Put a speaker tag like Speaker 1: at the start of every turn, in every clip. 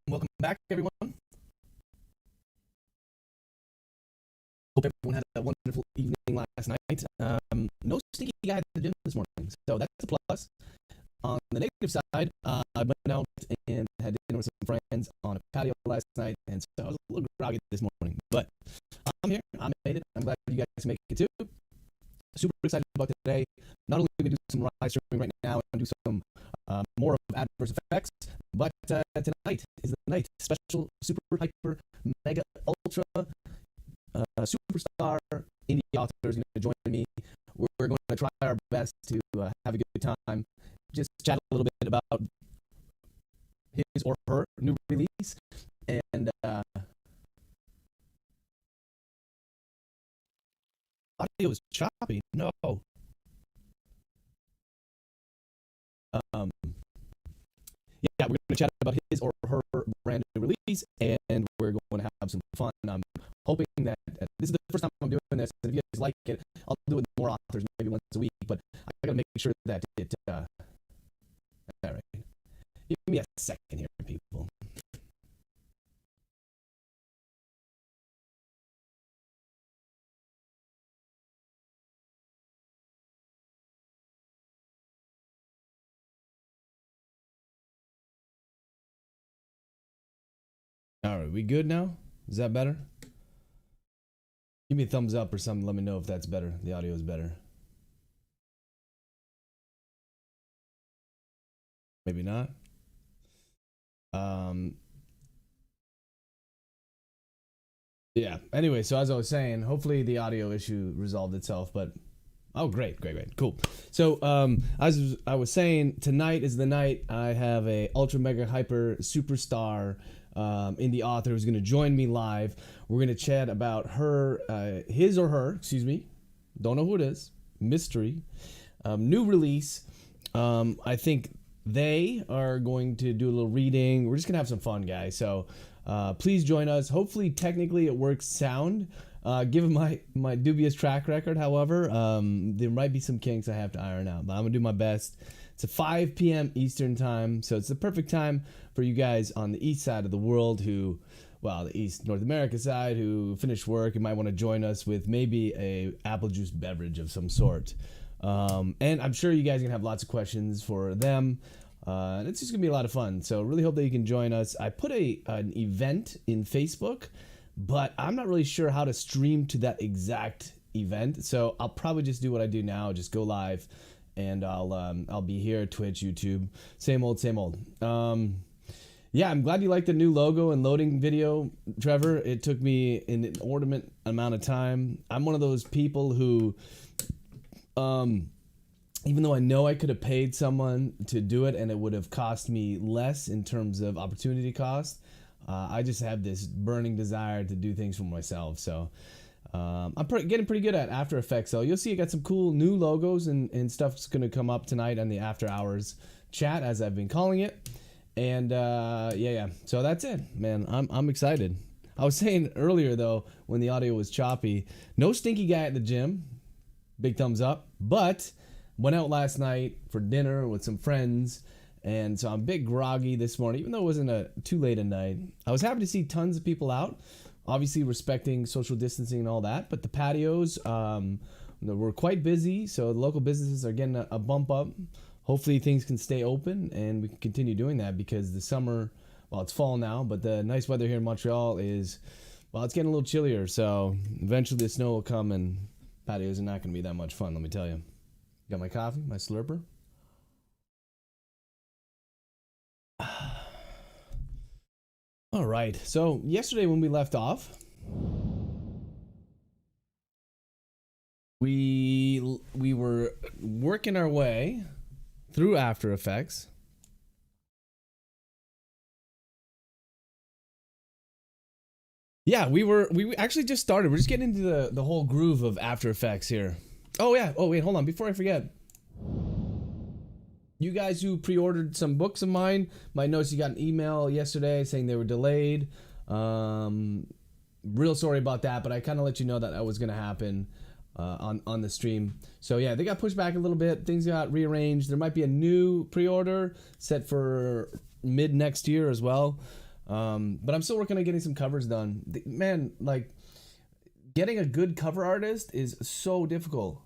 Speaker 1: Welcome back, everyone. Hope everyone had a wonderful evening last night. No stinky guy at the gym this morning, so that's a plus. On the negative side, I went out and had dinner with some friends on a patio last night, and so I was a little groggy this morning. But I'm here. I made it. I'm glad you guys make it too. Super excited about today. Not only are we going to do some live streaming right now and do some more of adverse effects, but tonight is the night. Special, super, hyper, mega, ultra, superstar indie author is going to join me. We're going to try our best to have a good time. Just chat a little bit about his or her new release. And audio is choppy. No. Yeah, we're going to chat about his or her brand new release, and we're going to have some fun. I'm hoping that this is the first time I'm doing this, and if you guys like it, I'll do it with more authors, maybe once a week, but I got to make sure that it, all right. Give me a second here, people. All right, we good now? Is that better? Give me a thumbs up or something. Let me know if that's better. The audio is better. Maybe not. Yeah. Anyway, so as I was saying, hopefully the audio issue resolved itself, but oh, great, cool. So, as I was saying, tonight is the night. I have a ultra mega hyper superstar indie author who's going to join me live. We're going to chat about his or her, don't know who it is, mystery, new release. I think they are going to do a little reading. We're just going to have some fun, guys. So, please join us. Hopefully, technically, it works sound. Given my dubious track record, however, there might be some kinks I have to iron out, but I'm going to do my best. It's a 5 p.m. Eastern time, so it's the perfect time for you guys on the east side of the world the East North America side who finished work and might want to join us with maybe a apple juice beverage of some sort. And I'm sure you guys are going to have lots of questions for them. And it's just going to be a lot of fun, so really hope that you can join us. I put an event in Facebook, but I'm not really sure how to stream to that exact event, so I'll probably just do what I do now, just go live, and I'll be here, Twitch, YouTube, same old. Yeah, I'm glad you liked the new logo and loading video, Trevor. It took me an inordinate amount of time. I'm one of those people who, even though I know I could have paid someone to do it and it would have cost me less in terms of opportunity cost, I just have this burning desire to do things for myself. So I'm getting pretty good at After Effects. So you'll see I got some cool new logos and stuff's going to come up tonight on the After Hours chat, as I've been calling it. And yeah. So that's it, man. I'm excited. I was saying earlier, though, when the audio was choppy, no stinky guy at the gym. Big thumbs up. But went out last night for dinner with some friends. And so I'm a bit groggy this morning, even though it wasn't too late at night. I was happy to see tons of people out, obviously respecting social distancing and all that. But the patios were quite busy, so the local businesses are getting a bump up. Hopefully things can stay open and we can continue doing that, because the summer, well, it's fall now, but the nice weather here in Montreal is, well, it's getting a little chillier. So eventually the snow will come and patios are not going to be that much fun, let me tell you. Got my coffee, my slurper. All right. So yesterday when we left off, we were working our way through After Effects. Yeah, we actually just started. We're just getting into the whole groove of After Effects here. Oh yeah. Oh wait, hold on. Before I forget, you guys who pre-ordered some books of mine might notice you got an email yesterday saying they were delayed. Real sorry about that, but I kind of let you know that was going to happen on the stream. So yeah, they got pushed back a little bit. Things got rearranged. There might be a new pre-order set for mid next year as well. But I'm still working on getting some covers done. Man, like, getting a good cover artist is so difficult.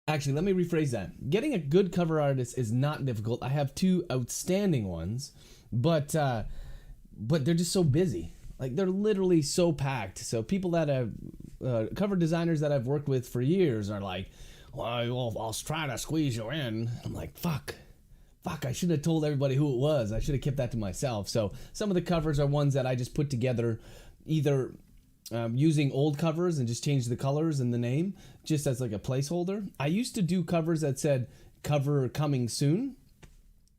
Speaker 1: Actually, let me rephrase that. Getting a good cover artist is not difficult. I have two outstanding ones, but they're just so busy. Like, they're literally so packed. So people that have cover designers that I've worked with for years are like, well, I'll try to squeeze you in. I'm like, fuck, I should have told everybody who it was. I should have kept that to myself. So some of the covers are ones that I just put together, either using old covers and just change the colors and the name just as like a placeholder. I used to do covers that said cover coming soon,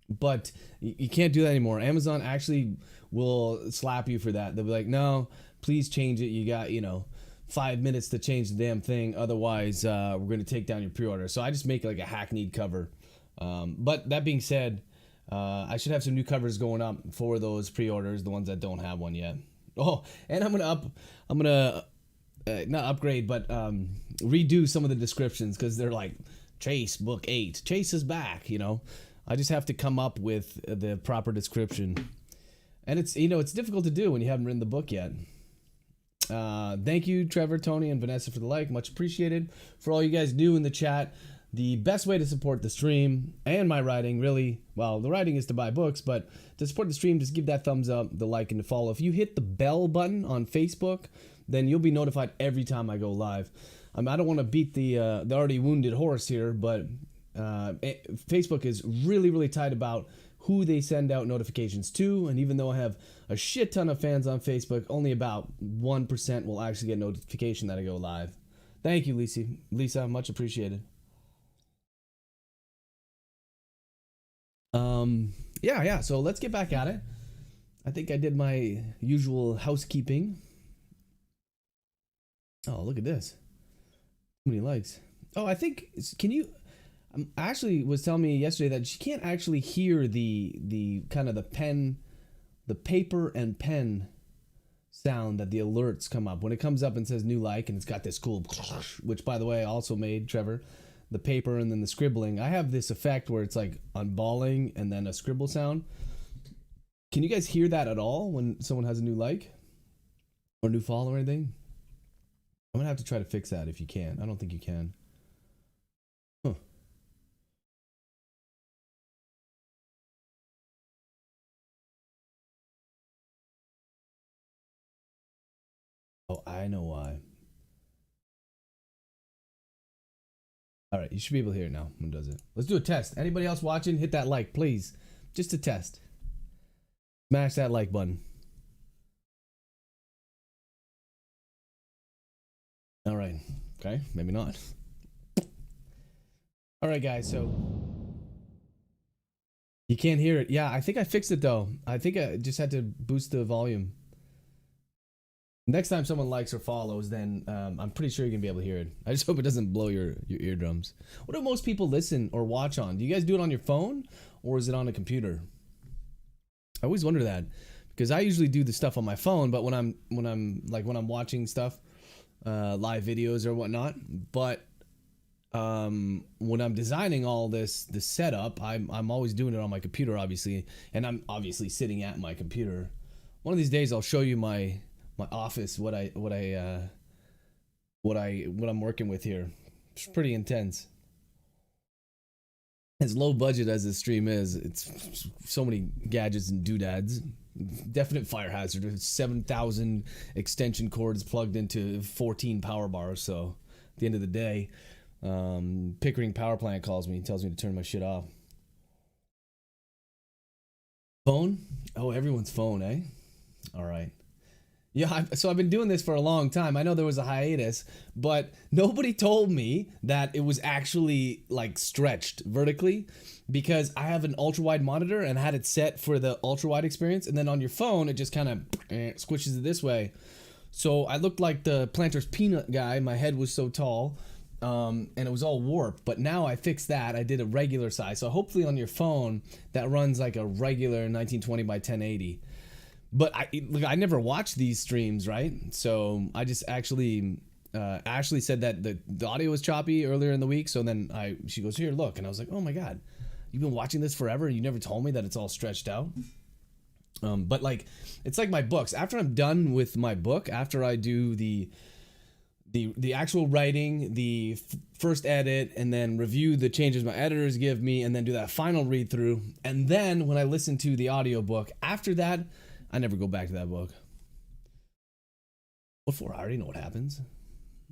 Speaker 1: but you can't do that anymore. Amazon actually will slap you for that. They'll be like, no, please change it. You got, 5 minutes to change the damn thing. Otherwise, we're going to take down your pre-order. So I just make like a hackneyed cover. But that being said, I should have some new covers going up for those pre-orders, the ones that don't have one yet. Oh, and I'm gonna not upgrade, but redo some of the descriptions, because they're like Chase book 8. Chase is back. I just have to come up with the proper description, and it's difficult to do when you haven't written the book yet. Thank you, Trevor, Tony, and Vanessa for the like, much appreciated. For all you guys new in the chat, the best way to support the stream and my writing, really, well, the writing is to buy books, but to support the stream, just give that thumbs up, the like, and the follow. If you hit the bell button on Facebook, then you'll be notified every time I go live. I don't want to beat the already wounded horse here, but Facebook is really, really tight about who they send out notifications to, and even though I have a shit ton of fans on Facebook, only about 1% will actually get notification that I go live. Thank you, Lisa, much appreciated. Yeah, so let's get back at it. I think I did my usual housekeeping. Oh, look at this. How many likes? Oh, I think, can you, Ashley was telling me yesterday that she can't actually hear the kind of the paper and pen sound that the alerts come up. When it comes up and says new like, and it's got this cool, which by the way I also made, Trevor, the paper and then the scribbling. I have this effect where it's like unballing and then a scribble sound. Can you guys hear that at all when someone has a new like or new follow or anything? I'm gonna have to try to fix that if you can. I don't think you can. Huh. Oh, I know why. All right, you should be able to hear it now. When does it? Let's do a test. Anybody else watching, hit that like, please. Just a test. Smash that like button. All right. Okay, maybe not. All right, guys, so you can't hear it. Yeah, I think I fixed it, though. I think I just had to boost the volume. Next time someone likes or follows, then I'm pretty sure you're gonna be able to hear it. I just hope it doesn't blow your eardrums. What do most people listen or watch on? Do you guys do it on your phone or is it on a computer? I always wonder that, because I usually do the stuff on my phone, but when I'm watching stuff, live videos or whatnot. But when I'm designing all this setup, I'm always doing it on my computer, obviously, and I'm obviously sitting at my computer. One of these days, I'll show you my office, what I'm working with here. It's pretty intense. As low budget as this stream is, it's so many gadgets and doodads. Definite fire hazard. 7,000 extension cords plugged into 14 power bars. So at the end of the day, Pickering Power Plant calls me and tells me to turn my shit off. Phone? Oh, everyone's phone, eh? All right. Yeah, so I've been doing this for a long time. I know there was a hiatus, but nobody told me that it was actually like stretched vertically, because I have an ultra wide monitor and had it set for the ultra wide experience, and then on your phone it just kind of squishes it this way. So I looked like the Planter's Peanut guy. My head was so tall, and it was all warped. But now I fixed that. I did a regular size. So hopefully on your phone that runs like a regular 1920 by 1080. But I never watched these streams, right? So I just actually, Ashley said that the audio was choppy earlier in the week. So then she goes, here, look. And I was like, oh my God, you've been watching this forever and you never told me that it's all stretched out. But like, it's like my books. After I'm done with my book, after I do the actual writing, the first edit, and then review the changes my editors give me, and then do that final read through. And then when I listen to the audiobook, after that, I never go back to that book. What for? I already know what happens.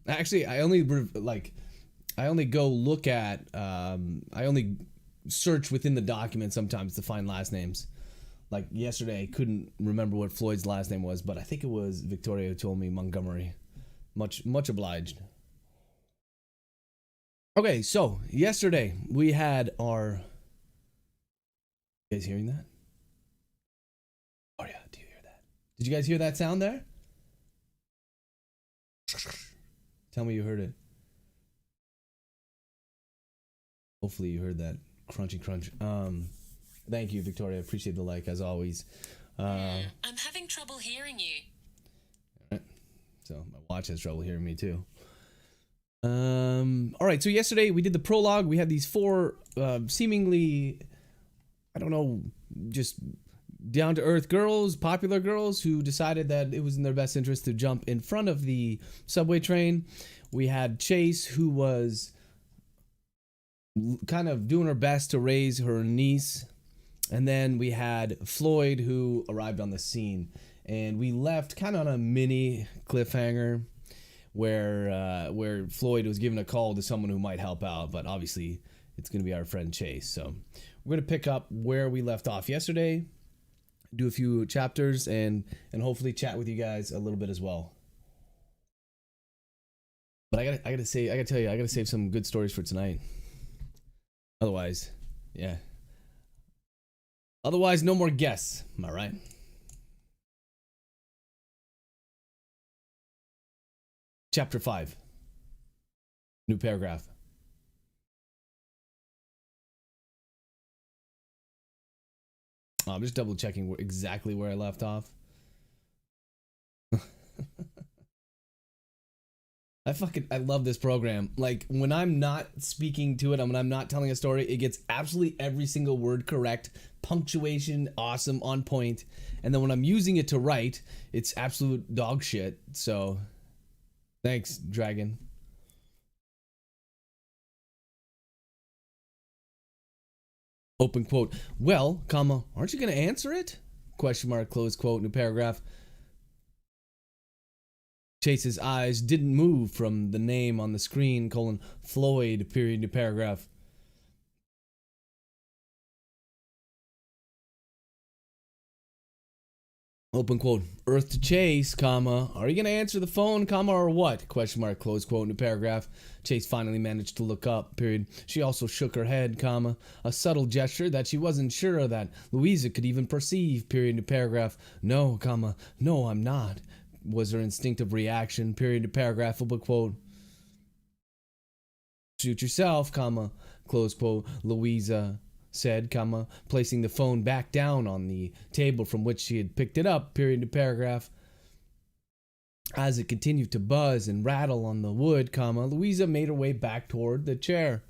Speaker 1: Actually, I only go look at, I only search within the document sometimes to find last names. Like yesterday, I couldn't remember what Floyd's last name was, but I think it was Victoria who told me Montgomery. Much obliged. Okay, so yesterday we had our... You guys hearing that? Oh yeah, do you hear that? Did you guys hear that sound there? Tell me you heard it. Hopefully you heard that crunchy crunch. Thank you, Victoria. Appreciate the like as always.
Speaker 2: I'm having trouble hearing you.
Speaker 1: All right. So my watch has trouble hearing me too. All right. So yesterday we did the prologue. We had these four seemingly, I don't know, just down to earth girls, popular girls who decided that it was in their best interest to jump in front of the subway train. We had Chase, who was kind of doing her best to raise her niece. And then we had Floyd, who arrived on the scene. And we left kind of on a mini cliffhanger where Floyd was giving a call to someone who might help out. But obviously, it's going to be our friend Chase. So we're going to pick up where we left off yesterday, do a few chapters, and hopefully chat with you guys a little bit as well. But I gotta tell you, I gotta save some good stories for tonight. Otherwise, yeah. Otherwise, no more guests. Am I right? Chapter 5. New paragraph. Oh, I'm just double checking exactly where I left off. I love this program. Like, when I'm not speaking to it, when I'm not telling a story, it gets absolutely every single word correct. Punctuation, awesome, on point. And then when I'm using it to write, it's absolute dog shit. So, thanks, Dragon. Open quote. Well, comma, aren't you going to answer it? Question mark, close quote, new paragraph. Chase's eyes didn't move from the name on the screen, colon, Floyd, period, new paragraph. Open quote. Earth to Chase, comma, are you going to answer the phone, comma, or what? Question mark, close quote, new paragraph. Chase finally managed to look up, period. She also shook her head, comma, a subtle gesture that she wasn't sure that Louisa could even perceive, period, new paragraph. No, comma, no, I'm not, was her instinctive reaction, period, new paragraph, open quote. Shoot yourself, comma, close quote, Louisa said, comma, placing the phone back down on the table from which she had picked it up, period, new paragraph. As it continued to buzz and rattle on the wood, comma, Louisa made her way back toward the chair.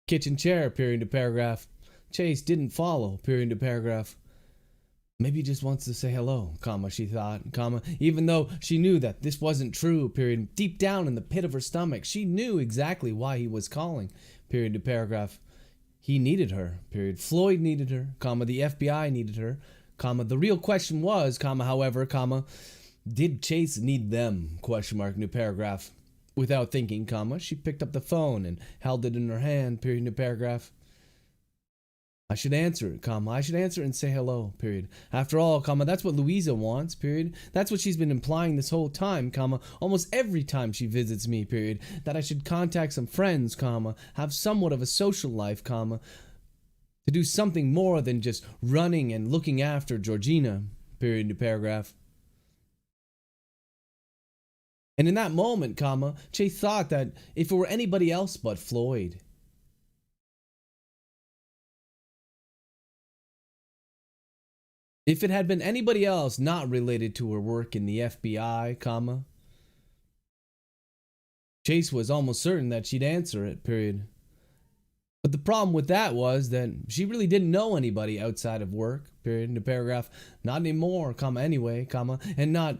Speaker 1: Kitchen chair, period to paragraph. Chase didn't follow, period to paragraph. Maybe he just wants to say hello, comma, she thought, comma, even though she knew that this wasn't true, period. Deep down in the pit of her stomach, she knew exactly why he was calling, period to paragraph. He needed her, period. Floyd needed her, comma, the FBI needed her, comma. The real question was, comma, however, comma, did Chase need them, question mark, new paragraph. Without thinking, comma, she picked up the phone and held it in her hand, period, new paragraph. I should answer it, comma. I should answer it and say hello, period. After all, comma, that's what Louisa wants, period. That's what she's been implying this whole time, comma, almost every time she visits me, period. That I should contact some friends, comma, have somewhat of a social life, comma, to do something more than just running and looking after Georgina, period, to paragraph. And in that moment, comma, Chase thought that if it were anybody else but Floyd, if it had been anybody else not related to her work in the FBI, comma, Chase was almost certain that she'd answer it, period. But the problem with that was that she really didn't know anybody outside of work, period, in the paragraph. Not anymore, comma, anyway, comma, and not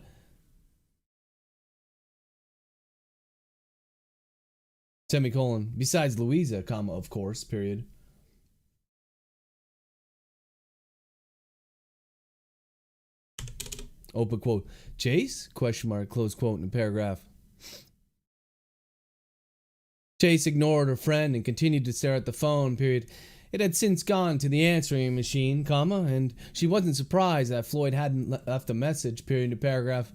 Speaker 1: semicolon, besides Louisa, comma, of course, period. Open quote. Chase? Question mark, close quote in the paragraph. Chase ignored her friend and continued to stare at the phone, period. It had since gone to the answering machine, comma, and she wasn't surprised that Floyd hadn't left a message, period, in the paragraph.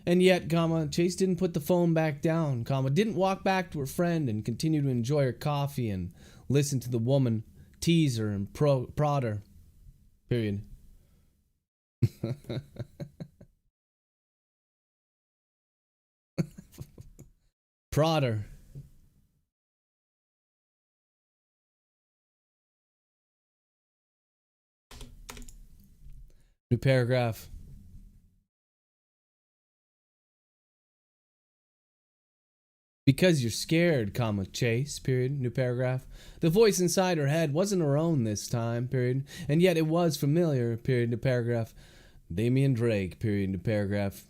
Speaker 1: And yet, comma, Chase didn't put the phone back down, comma, didn't walk back to her friend and continue to enjoy her coffee and listen to the woman tease her and prod her, period. Prod her. New paragraph. Because you're scared, comma, Chase, period, new paragraph. The voice inside her head wasn't her own this time, period, and yet it was familiar, period, new paragraph. Damian Drake, period, new paragraph.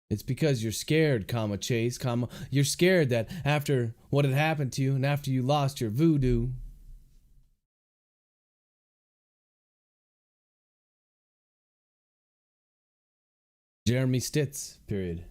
Speaker 1: It's because you're scared, comma, Chase, comma, you're scared that after what had happened to you and after you lost your voodoo, Jeremy Stitz, period.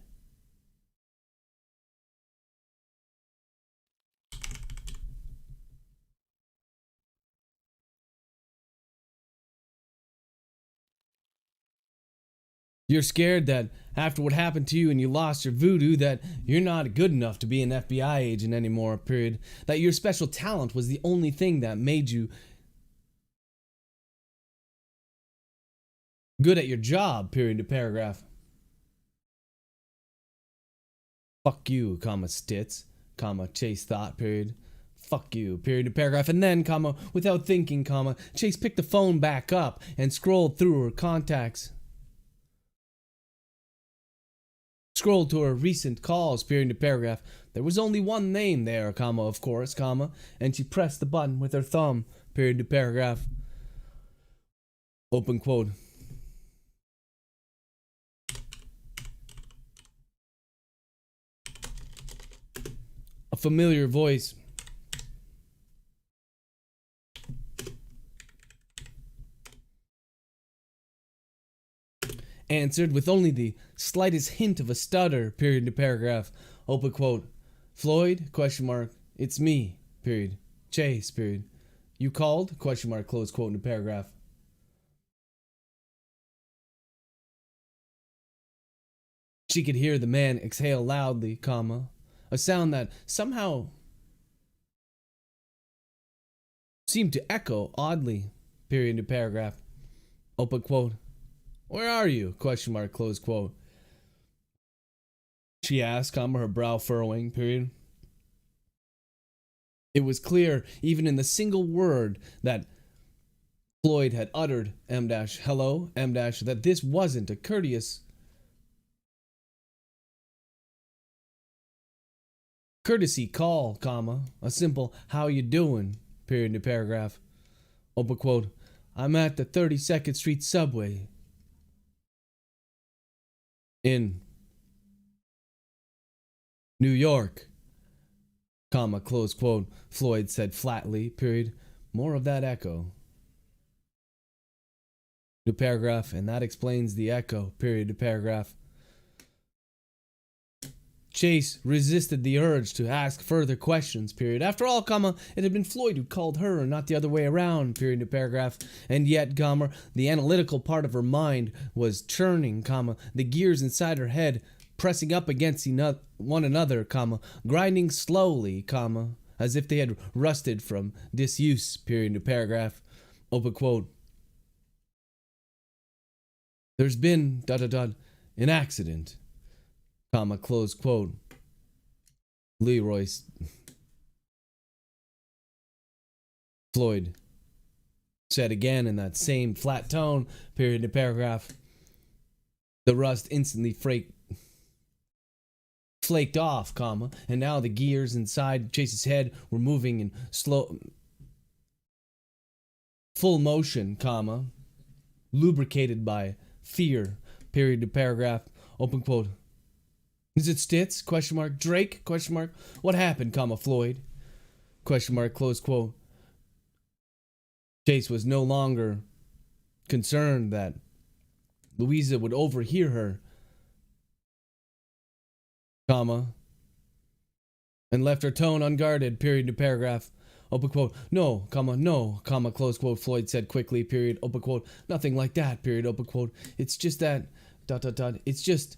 Speaker 1: You're scared that after what happened to you and you lost your voodoo, that you're not good enough to be an FBI agent anymore, period. That your special talent was the only thing that made you good at your job, period, to paragraph. Fuck you, comma, Stitz, comma, Chase thought, period. Fuck you, period, to paragraph. And then, comma, without thinking, comma, Chase picked the phone back up and scrolled through her contacts. Scrolled to her recent calls, period, to paragraph. There was only one name there, comma, of course, comma, and she pressed the button with her thumb, period, to paragraph. Open quote. A familiar voice answered with only the slightest hint of a stutter, period, to paragraph. Open quote. Floyd, question mark, it's me, period. Chase, period. You called, question mark, close quote in the paragraph. She could hear the man exhale loudly, comma, a sound that somehow seemed to echo oddly, period, to paragraph. Open quote. Where are you? Question mark, close quote. She asked, comma, her brow furrowing, period. It was clear, even in the single word, that Floyd had uttered M dash hello M dash that this wasn't a courtesy call, comma, a simple how you doing, period, new paragraph. Open quote. I'm at the 32nd Street subway in New York, comma, close quote. Floyd said flatly, period. More of that echo. New paragraph, and that explains the echo, period, new paragraph. Chase resisted the urge to ask further questions, period. After all, comma, it had been Floyd who called her and not the other way around, period, new paragraph. And yet, comma, the analytical part of her mind was churning, comma, the gears inside her head pressing up against one another, comma, grinding slowly, comma, as if they had rusted from disuse, period, new paragraph. Open quote. There's been, an accident, comma, close quote. Leroy Floyd said again in that same flat tone, period, new paragraph. The rust instantly flaked off, comma, and now the gears inside Chase's head were moving in full motion, comma, lubricated by fear, period, new paragraph. Open quote. Is it Stitz? Question mark. Drake? Question mark. What happened, comma, Floyd? Question mark, close quote. Chase was no longer concerned that Louisa would overhear her, comma, and left her tone unguarded, period, new paragraph. Open quote. No, comma, close quote. Floyd said quickly, period, open quote. Nothing like that, period, open quote. It's just that, it's just,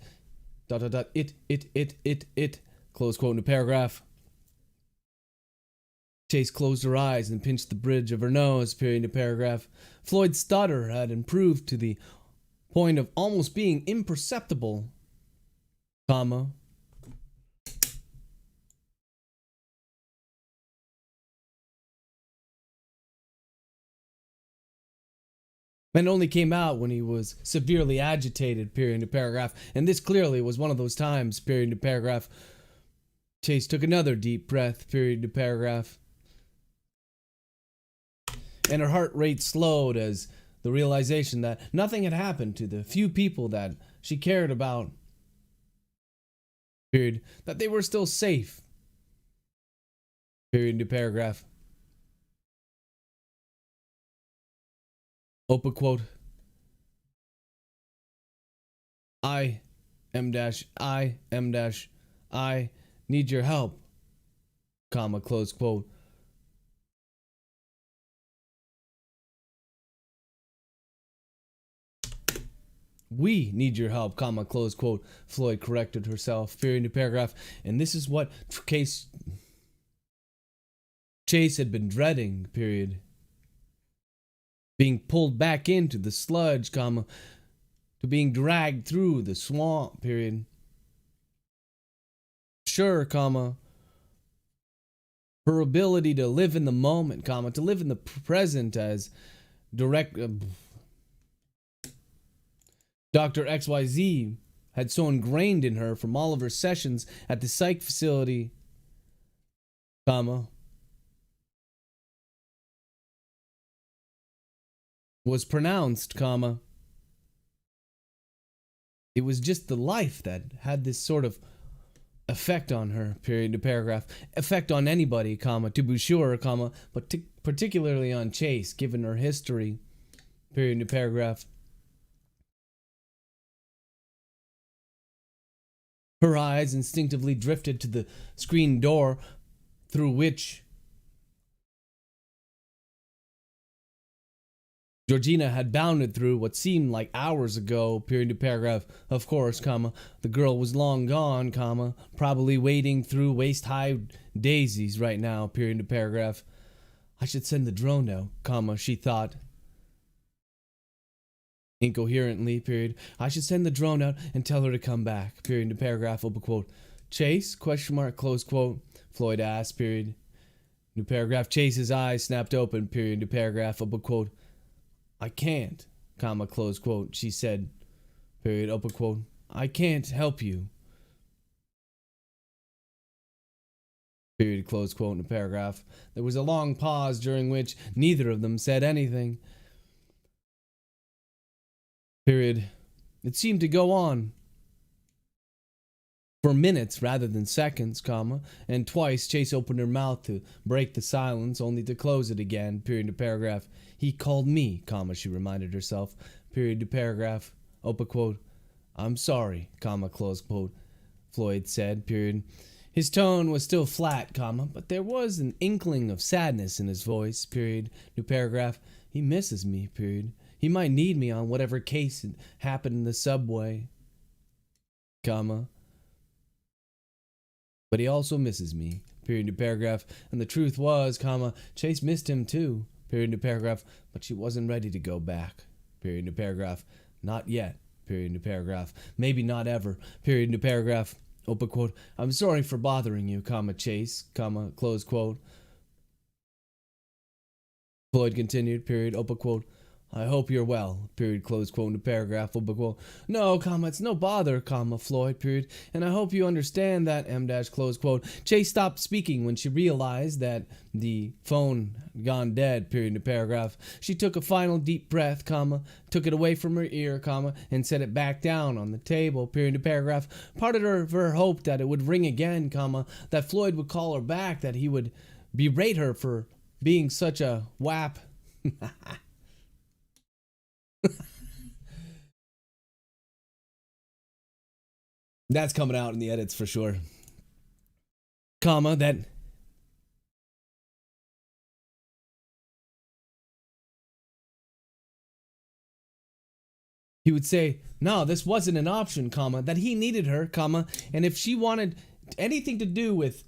Speaker 1: it, close quote, new paragraph. Chase closed her eyes and pinched the bridge of her nose, period, new paragraph. Floyd's stutter had improved to the point of almost being imperceptible, comma, and only came out when he was severely agitated, period, new paragraph. And this clearly was one of those times, period, new paragraph. Chase took another deep breath, period, new paragraph. And her heart rate slowed as the realization that nothing had happened to the few people that she cared about, period, that they were still safe, period, new paragraph. Open quote. I need your help, comma, close quote. We need your help, comma, close quote. Floyd corrected herself, period, new paragraph. And this is what Chase had been dreading, period. Being pulled back into the sludge, comma, to being dragged through the swamp, period. Sure, comma, her ability to live in the moment, comma, to live in the present as direct Dr. XYZ had so ingrained in her from all of her sessions at the psych facility, comma, was pronounced, comma, it was just the life that had this sort of effect on her, period, new paragraph. Effect on anybody, comma, to be sure, comma, but particularly on Chase, given her history, period, new paragraph. Her eyes instinctively drifted to the screen door through which Georgina had bounded through what seemed like hours ago, period, new paragraph. Of course, comma, the girl was long gone, comma, probably wading through waist-high daisies right now, period, new paragraph. I should send the drone out, comma, she thought. Incoherently, period. I should send the drone out and tell her to come back, period, new paragraph, open quote. Chase, question mark, close quote. Floyd asked, period. New paragraph. Chase's eyes snapped open, period, new paragraph, open quote. I can't, comma, close quote, she said, period, open quote, I can't help you. Period, close quote in a paragraph. There was a long pause during which neither of them said anything. Period. It seemed to go on for minutes rather than seconds, comma, and twice Chase opened her mouth to break the silence, only to close it again, period to paragraph. He called me, comma, she reminded herself, period to paragraph, open quote. I'm sorry, comma, close quote, Floyd said, period. His tone was still flat, comma, but there was an inkling of sadness in his voice, period, new paragraph. He misses me, period. He might need me on whatever case happened in the subway, comma. But he also misses me, period, new paragraph. And the truth was, comma, Chase missed him too, period, new paragraph. But she wasn't ready to go back, period, new paragraph. Not yet, period, new paragraph. Maybe not ever, period, new paragraph. Open quote, I'm sorry for bothering you, comma, Chase, comma, close quote. Floyd continued, period, open quote. I hope you're well, period, close quote, in the paragraph, open quote. No, comma, it's no bother, comma, Floyd, period. And I hope you understand that, M dash, close quote. Chase stopped speaking when she realized that the phone had gone dead, period, in the paragraph. She took a final deep breath, comma, took it away from her ear, comma, and set it back down on the table, period, in the paragraph. Part of her hoped that it would ring again, comma, that Floyd would call her back, that he would berate her for being such a wap. That's coming out in the edits for sure. Comma, that he would say, no, this wasn't an option, comma, that he needed her, comma, and if she wanted anything to do with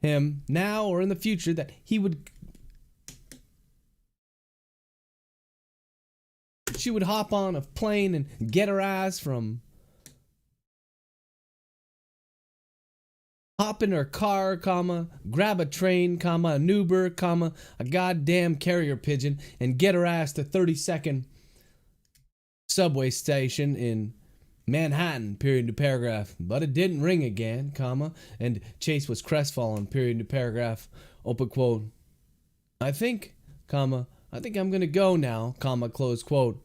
Speaker 1: him now or in the future, that she would hop on a plane and get her ass from, hop in her car, comma, grab a train, comma, an Uber, comma, a goddamn carrier pigeon, and get her ass to 32nd subway station in Manhattan, period to paragraph. But it didn't ring again, comma, and Chase was crestfallen, period to paragraph, open quote. I think I'm gonna go now, comma, close quote.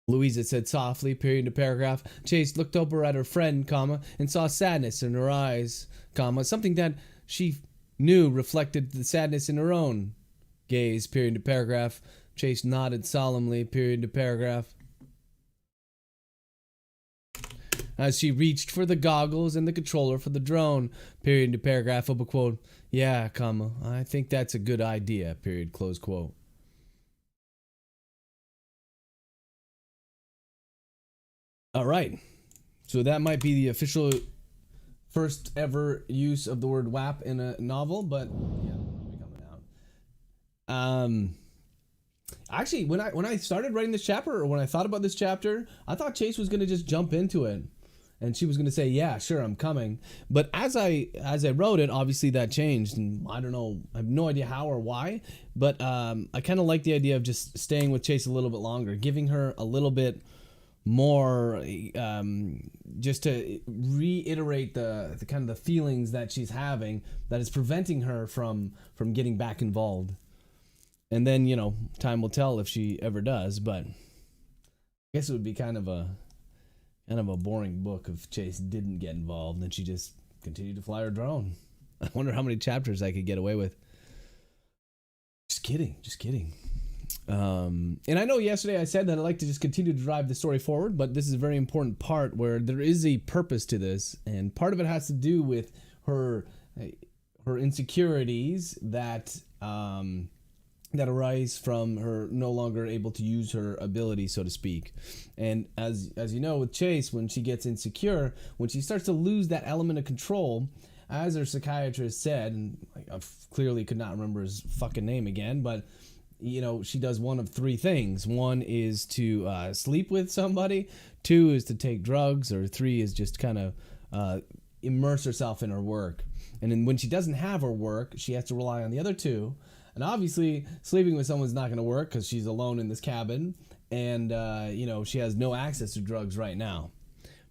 Speaker 1: Louisa said softly, period to paragraph. Chase looked over at her friend, comma, and saw sadness in her eyes, comma, something that she knew reflected the sadness in her own gaze, period to paragraph. Chase nodded solemnly, period to paragraph. As she reached for the goggles and the controller for the drone, period to paragraph, open quote. Yeah, comma, I think that's a good idea, period, close quote. All right, so that might be the official first ever use of the word WAP in a novel, but yeah, it'll be coming out. Actually, when I started writing this chapter, or when I thought about this chapter, I thought Chase was gonna just jump into it, and she was gonna say, "Yeah, sure, I'm coming." But as I wrote it, obviously that changed, and I don't know, I have no idea how or why. But I kind of like the idea of just staying with Chase a little bit longer, giving her a little bit more, just to reiterate the kind of the feelings that she's having that is preventing her from getting back involved. And then, you know, time will tell if she ever does, but I guess it would be kind of a boring book if Chase didn't get involved and she just continued to fly her drone. I wonder how many chapters I could get away with. Just kidding. And I know yesterday I said that I'd like to just continue to drive the story forward, but this is a very important part where there is a purpose to this, and part of it has to do with her insecurities that arise from her no longer able to use her ability, so to speak. And as you know, with Chase, when she gets insecure, when she starts to lose that element of control, as her psychiatrist said, and I clearly could not remember his fucking name again, but you know, she does one of three things. One is to sleep with somebody, two is to take drugs, or three is just kind of immerse herself in her work. And then when she doesn't have her work, she has to rely on the other two. And obviously, sleeping with someone's not going to work because she's alone in this cabin, and she has no access to drugs right now.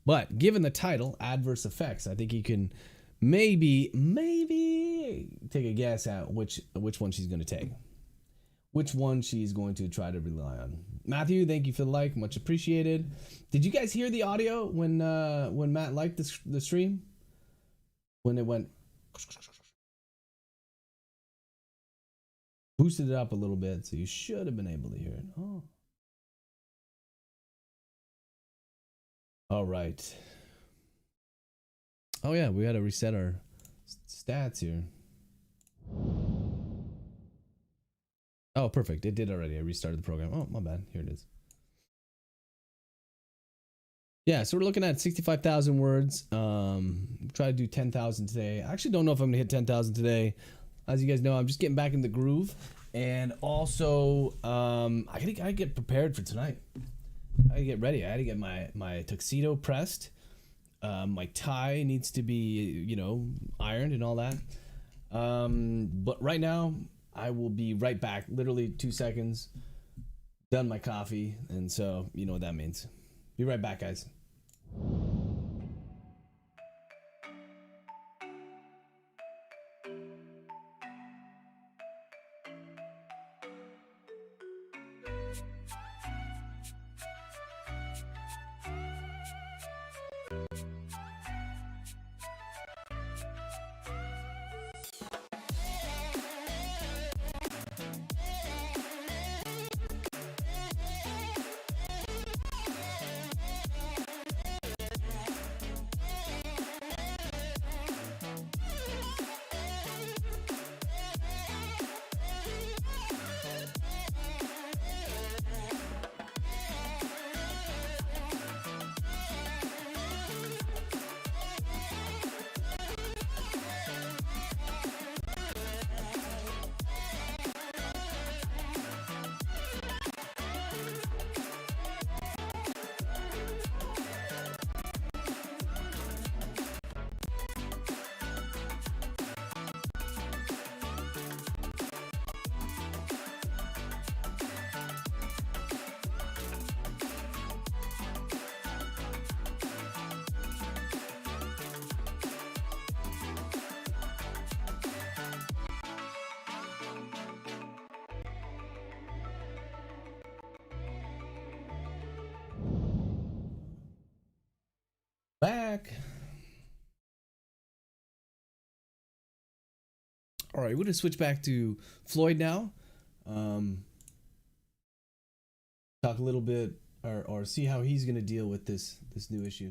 Speaker 1: But given the title, Adverse Effects, I think you can maybe take a guess at which one she's going to take. Which one she's going to try to rely on. Matthew, thank you for the like. Much appreciated. Did you guys hear the audio when Matt liked the stream? When it went... boosted it up a little bit, so you should have been able to hear it. Oh. All right. Oh yeah, we got to reset our stats here. Oh, perfect. It did already. I restarted the program. Oh, my bad. Here it is. Yeah, so we're looking at 65,000 words. Try to do 10,000 today. I actually don't know if I'm going to hit 10,000 today. As you guys know, I'm just getting back in the groove. And also, I gotta get prepared for tonight. I gotta get ready. I gotta get my tuxedo pressed. My tie needs to be, ironed and all that. But right now, I will be right back. Literally 2 seconds. Done my coffee. And so, you know what that means. Be right back, guys. Back. All right, we're gonna switch back to Floyd now. Talk a little bit or see how he's gonna deal with this new issue.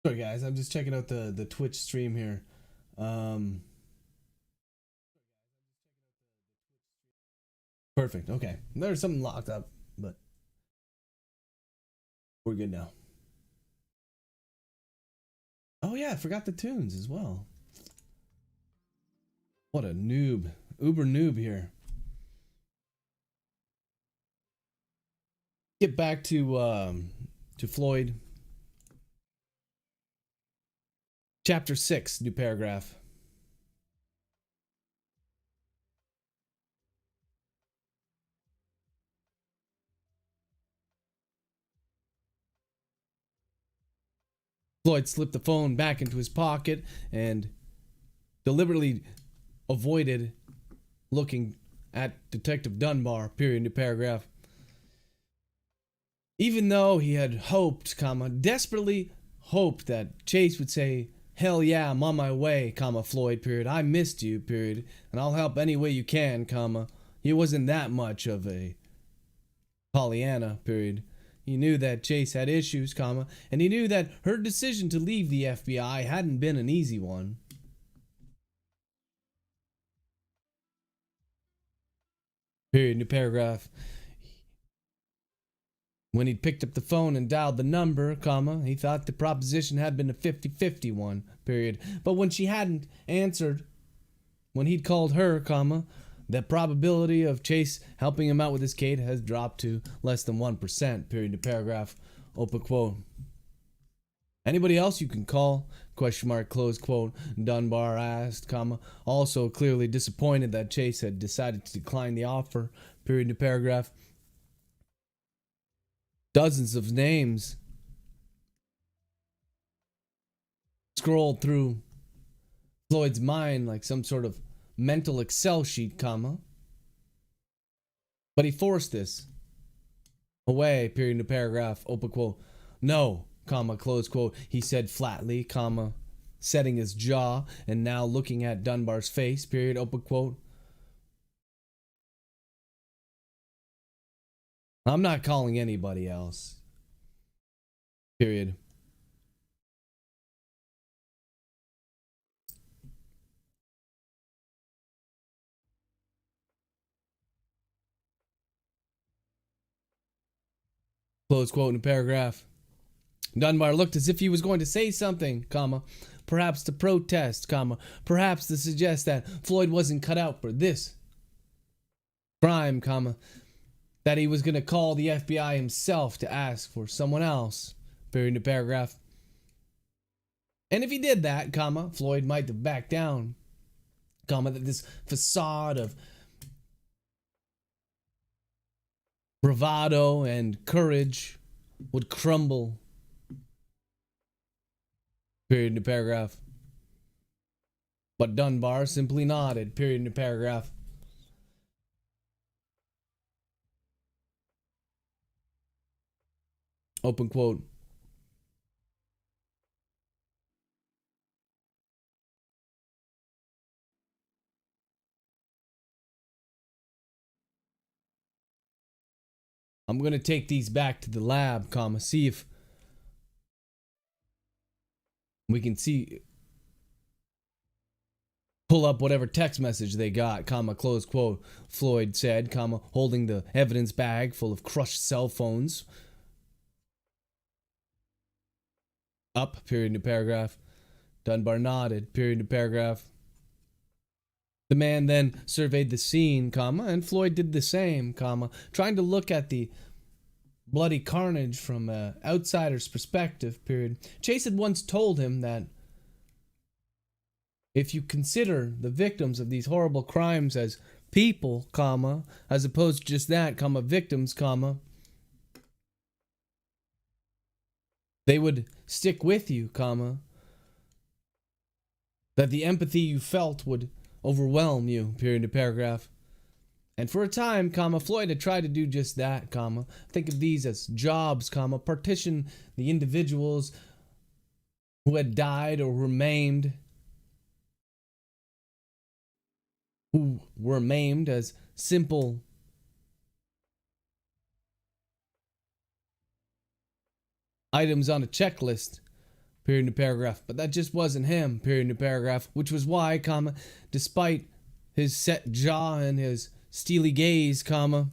Speaker 1: Sorry guys, I'm just checking out the Twitch stream here. Perfect. Okay, there's something locked up, but we're good now. Oh yeah, I forgot the tunes as well. What a noob, uber noob here. Get back to Floyd. Chapter 6, new paragraph. Floyd slipped the phone back into his pocket and deliberately avoided looking at Detective Dunbar, period, new paragraph. Even though he had hoped, desperately hoped that Chase would say, "Hell yeah, I'm on my way, Floyd, period. I missed you, period. And I'll help any way you can, He wasn't that much of a Pollyanna, period. He knew that Chase had issues, and he knew that her decision to leave the FBI hadn't been an easy one. Period, new paragraph. When he'd picked up the phone and dialed the number, he thought the proposition had been a 50-50 one, period. But when she hadn't answered, when he'd called her, the probability of Chase helping him out with his case has dropped to less than 1%, period to paragraph, open quote. Anybody else you can call, question mark, close quote, Dunbar asked, comma, also clearly disappointed that Chase had decided to decline the offer, period to paragraph. Dozens of names scrolled through Floyd's mind like some sort of mental Excel sheet, comma. But he forced this away, period to paragraph, open quote. No, comma, close quote, he said flatly, comma, setting his jaw and now looking at Dunbar's face, period, open quote. I'm not calling anybody else, period. Close quote in paragraph. Dunbar looked as if he was going to say something, comma, perhaps to protest, comma, perhaps to suggest that Floyd wasn't cut out for this crime, comma, that he was going to call the FBI himself to ask for someone else, period to paragraph. And if he did that, comma, Floyd might have backed down, comma, that this facade of bravado and courage would crumble, period to paragraph. But Dunbar simply nodded, period to paragraph. Open quote. I'm going to take these back to the lab, comma, see if we can pull up whatever text message they got, comma, close quote, Floyd said, comma, holding the evidence bag full of crushed cell phones up, period to paragraph. Dunbar nodded, period to paragraph. The man then surveyed the scene, comma, and Floyd did the same, comma, trying to look at the bloody carnage from an outsider's perspective, period. Chase had once told him that if you consider the victims of these horrible crimes as people, comma, as opposed to just that, comma, victims, comma, they would stick with you, comma, that the empathy you felt would overwhelm you, period to paragraph. And for a time, comma, Floyd had tried to do just that, comma, think of these as jobs, comma, partition the individuals who had died or were maimed as simple items on a checklist, period to paragraph. But that just wasn't him, period to paragraph, which was why, comma, despite his set jaw and his steely gaze, comma,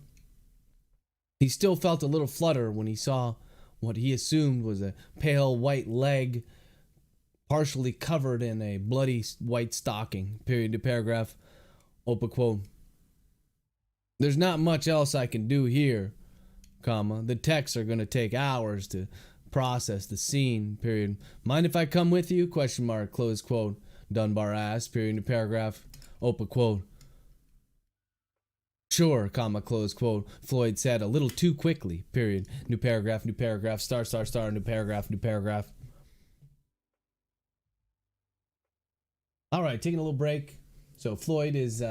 Speaker 1: he still felt a little flutter when he saw what he assumed was a pale white leg partially covered in a bloody white stocking, period to paragraph, open quote. There's not much else I can do here, comma, the texts are going to take hours to process the scene, period. Mind if I come with you, question mark, close quote, Dunbar asked, period to paragraph, open quote. Sure, comma, close quote, Floyd said a little too quickly, period, new paragraph, star, new paragraph. All right, taking a little break. So Floyd's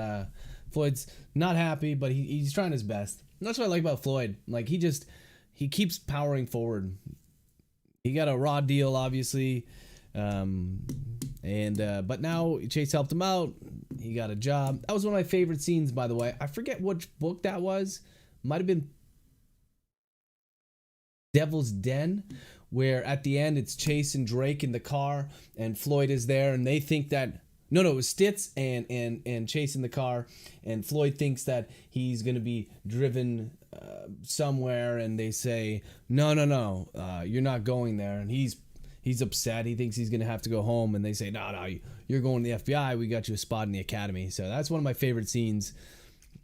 Speaker 1: not happy, but he's trying his best. And that's what I like about Floyd. Like, he keeps powering forward. He got a raw deal, obviously, but now Chase helped him out. He got a job. That was one of my favorite scenes, by the way. I forget which book that was. Might have been Devil's Den, where at the end it's Chase and Drake in the car, and Floyd is there, and they think that it was Stitz and Chase in the car, and Floyd thinks that he's gonna be driven somewhere, and they say no, you're not going there, and he's upset. He thinks he's gonna have to go home, and they say no, you're going to the FBI. We got you a spot in the academy. So that's one of my favorite scenes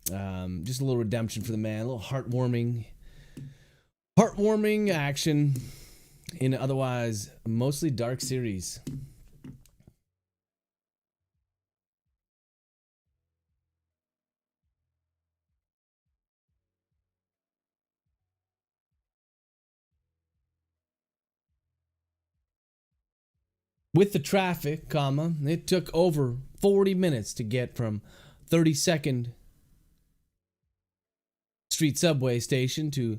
Speaker 1: Just a little redemption for the man, a little heartwarming action in an otherwise mostly dark series. With the traffic, it took over 40 minutes to get from 32nd Street subway station to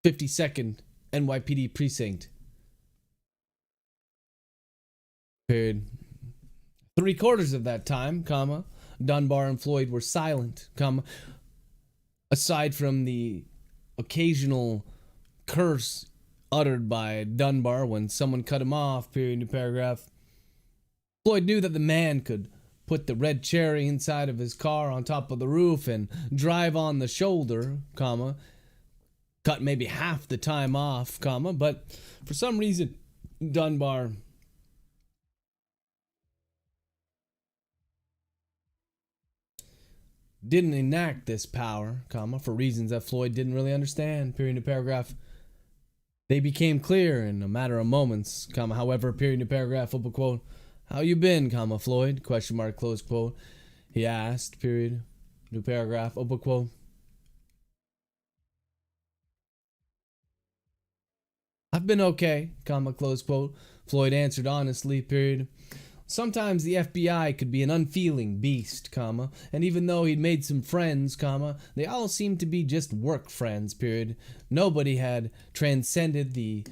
Speaker 1: 52nd NYPD precinct. Period. 3/4 of that time, Dunbar and Floyd were silent, aside from the occasional curse uttered by Dunbar when someone cut him off, period to paragraph. Floyd knew that the man could put the red cherry inside of his car on top of the roof and drive on the shoulder, cut maybe half the time off, but for some reason Dunbar didn't enact this power, for reasons that Floyd didn't really understand, period to paragraph. They became clear in a matter of moments, however, period to paragraph, open quote, "How you been, Floyd?" Question mark, close quote. He asked, period, new paragraph, open quote. "I've been okay, close quote." Floyd answered honestly, period. Sometimes the FBI could be an unfeeling beast, and even though he'd made some friends, they all seemed to be just work friends, period. Nobody had transcended the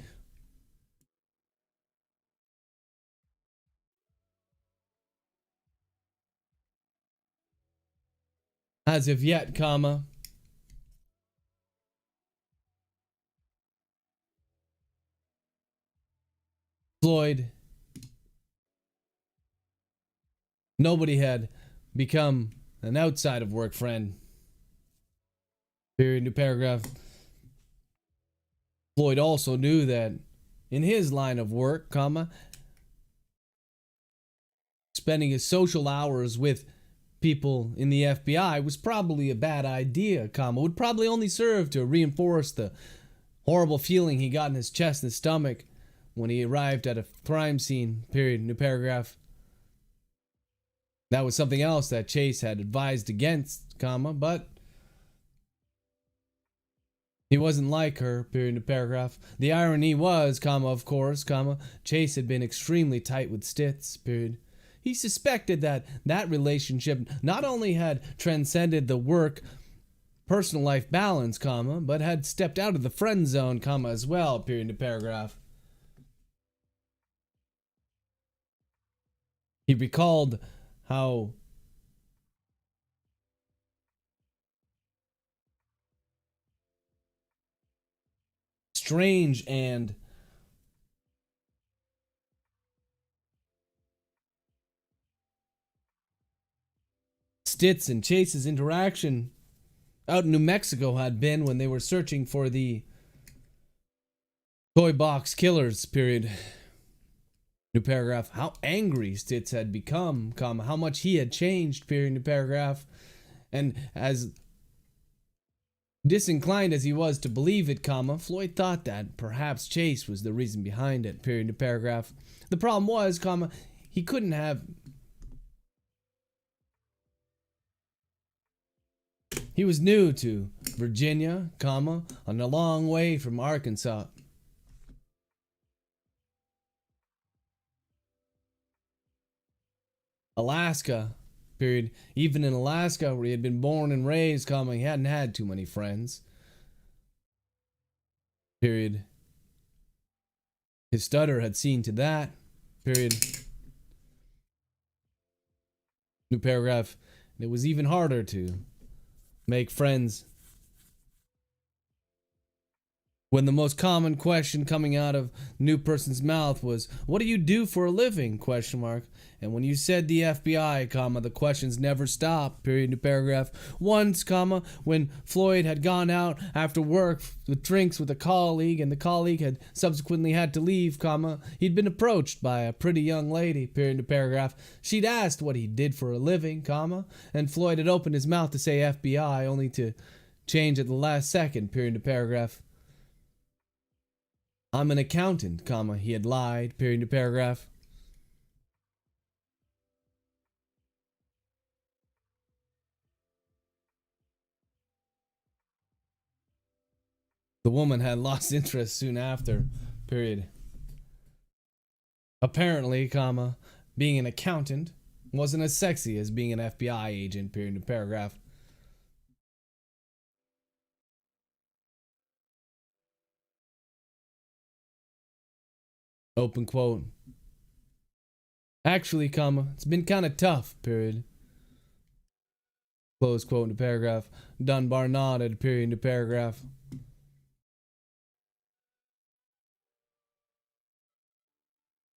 Speaker 1: as of yet, Floyd. Nobody had become an outside of work friend. Period. New paragraph. Floyd also knew that in his line of work, spending his social hours with people in the FBI was probably a bad idea, would probably only serve to reinforce the horrible feeling he got in his chest and stomach when he arrived at a crime scene. Period. New paragraph. That was something else that Chase had advised against, but he wasn't like her, period to paragraph. The irony was, of course, Chase had been extremely tight with Stitz, period. He suspected that relationship not only had transcended the work personal life balance, but had stepped out of the friend zone, as well, period to paragraph. He recalled how strange and Stitz and Chase's interaction out in New Mexico had been when they were searching for the toy box killers, period. New paragraph. How angry Stitz had become, how much he had changed, period. New paragraph. And as disinclined as he was to believe it, Floyd thought that perhaps Chase was the reason behind it, period. New paragraph. The problem was, he couldn't have. He was new to Virginia, and a long way from Arkansas. Alaska, period. Even in Alaska, where he had been born and raised, he hadn't had too many friends. Period. His stutter had seen to that. Period. New paragraph. It was even harder to make friends When the most common question coming out of new person's mouth was, "What do you do for a living?" question mark. And when you said the FBI, comma, the questions never stopped, period to paragraph. Once, comma, when Floyd had gone out after work with drinks with a colleague and the colleague had subsequently had to leave, comma, he'd been approached by a pretty young lady, period to paragraph. She'd asked what he did for a living, comma, and Floyd had opened his mouth to say FBI only to change at the last second, period to paragraph. "I'm an accountant," comma, he had lied, period to paragraph. The woman had lost interest soon after, period. Apparently, comma, being an accountant wasn't as sexy as being an FBI agent, period to paragraph. Open quote. "Actually, comma, it's been kind of tough, period." Close quote into paragraph. Dunbar nodded, period into paragraph.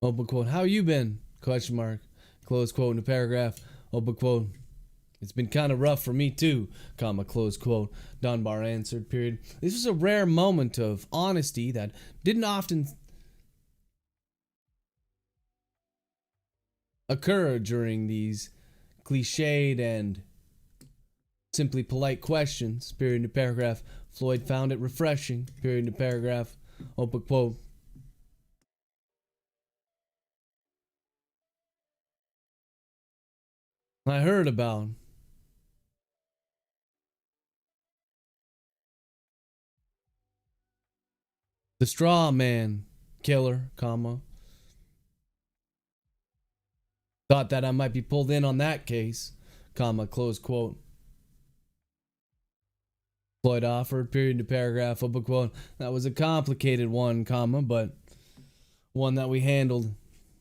Speaker 1: Open quote. "How you been?" Question mark. Close quote into paragraph. Open quote. "It's been kind of rough for me too," comma, close quote. Dunbar answered, period. This was a rare moment of honesty that didn't often occur during these cliched and simply polite questions, period into paragraph. Floyd found it refreshing, period into paragraph. Open quote. "I heard about the straw man killer, comma. Thought that I might be pulled in on that case, comma, close quote." Floyd offered, period to paragraph, open quote. "That was a complicated one, comma, but one that we handled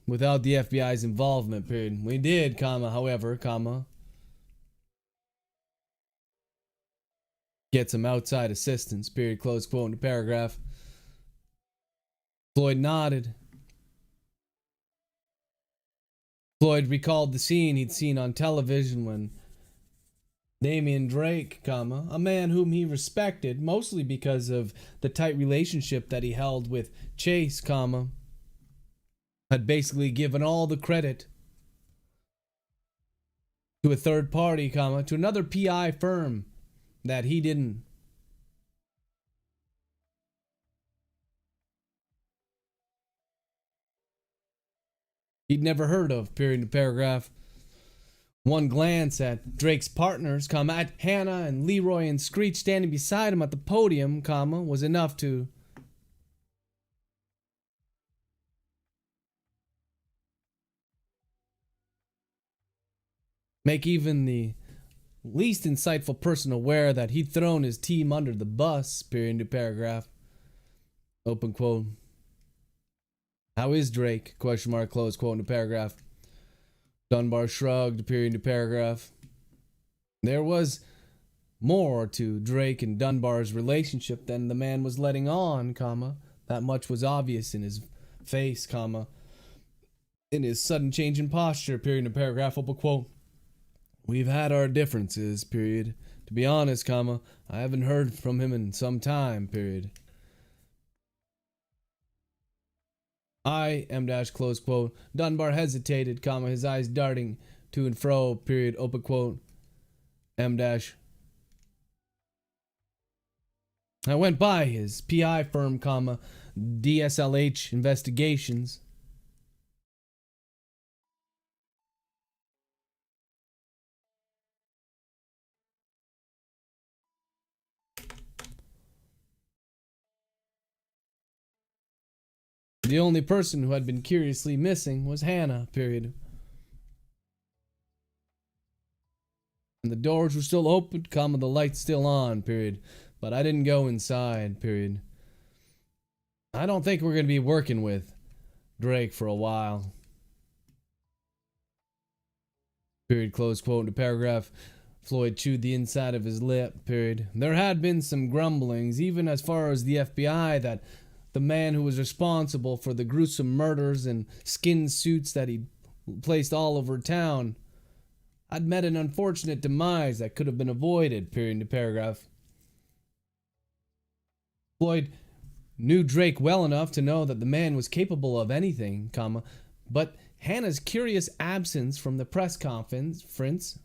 Speaker 1: without the FBI's involvement, period. We did, comma, however, comma, get some outside assistance, period, close quote into paragraph." Floyd nodded. Floyd recalled the scene he'd seen on television when Damian Drake, comma, a man whom he respected, mostly because of the tight relationship that he held with Chase, comma, had basically given all the credit to a third party, comma, to another PI firm that he didn't. He'd never heard of, period to paragraph. One glance at Drake's partners, comma, at Hannah and Leroy and Screech standing beside him at the podium, comma, was enough to make even the least insightful person aware that he'd thrown his team under the bus, period to paragraph. Open quote. "How is Drake?" Question mark, close quote into paragraph. Dunbar shrugged, period to paragraph. There was more to Drake and Dunbar's relationship than the man was letting on, comma. That much was obvious in his face, comma, in his sudden change in posture, period to paragraph, open quote. "We've had our differences, period. To be honest, comma, I haven't heard from him in some time, period. I am dash, close quote." Dunbar hesitated, comma, his eyes darting to and fro, period, open quote. M dash. "I went by his PI firm, comma, DSLH Investigations. The only person who had been curiously missing was Hannah, period. And the doors were still open, comma, the lights still on, period. But I didn't go inside, period. I don't think we're going to be working with Drake for a while. Period, close quote into paragraph. Floyd chewed the inside of his lip, period. There had been some grumblings, even as far as the FBI, that the man who was responsible for the gruesome murders and skin suits that he placed all over town had met an unfortunate demise that could have been avoided, period to paragraph. Floyd knew Drake well enough to know that the man was capable of anything, comma, but Hannah's curious absence from the press conference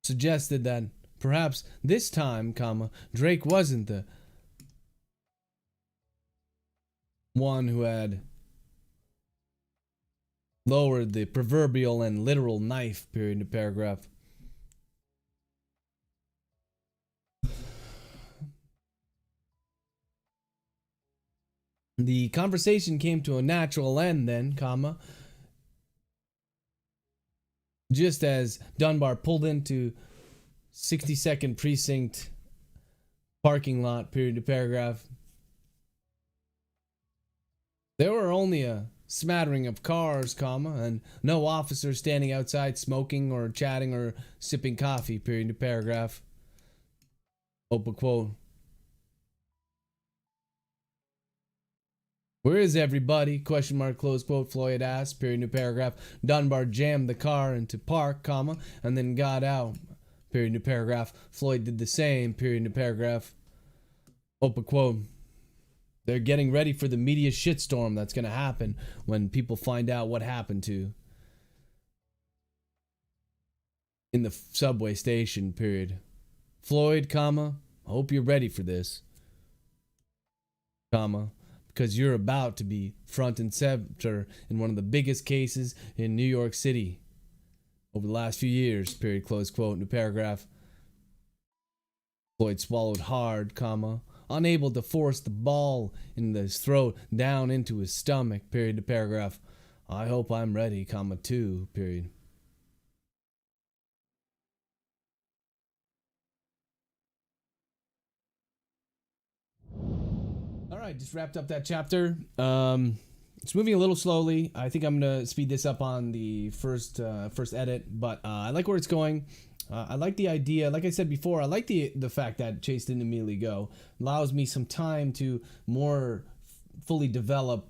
Speaker 1: suggested that perhaps this time, comma, Drake wasn't the one who had lowered the proverbial and literal knife, period to paragraph. The conversation came to a natural end then, comma, just as Dunbar pulled into 62nd Precinct parking lot, period to paragraph. There were only a smattering of cars, comma, and no officers standing outside smoking or chatting or sipping coffee, period to paragraph. Open quote. Where is everybody? Question mark, close quote, Floyd asked, period to paragraph. Dunbar jammed the car into park, comma, and then got out, period to paragraph. Floyd did the same, period to paragraph. Open quote. They're getting ready for the media shitstorm that's going to happen when people find out what happened to in the subway station, period. Floyd, comma, I hope you're ready for this, comma, because you're about to be front and center in one of the biggest cases in New York City over the last few years, period, close quote, in the paragraph. Floyd swallowed hard, comma, unable to force the ball in his throat down into his stomach, period to paragraph. I hope I'm ready, comma, too, period. All right, just wrapped up that chapter. It's moving a little slowly. I think I'm gonna speed this up on the first edit, but I like where it's going. I like the idea. Like I said before, I like the fact that Chase didn't immediately go. Allows me some time to more fully develop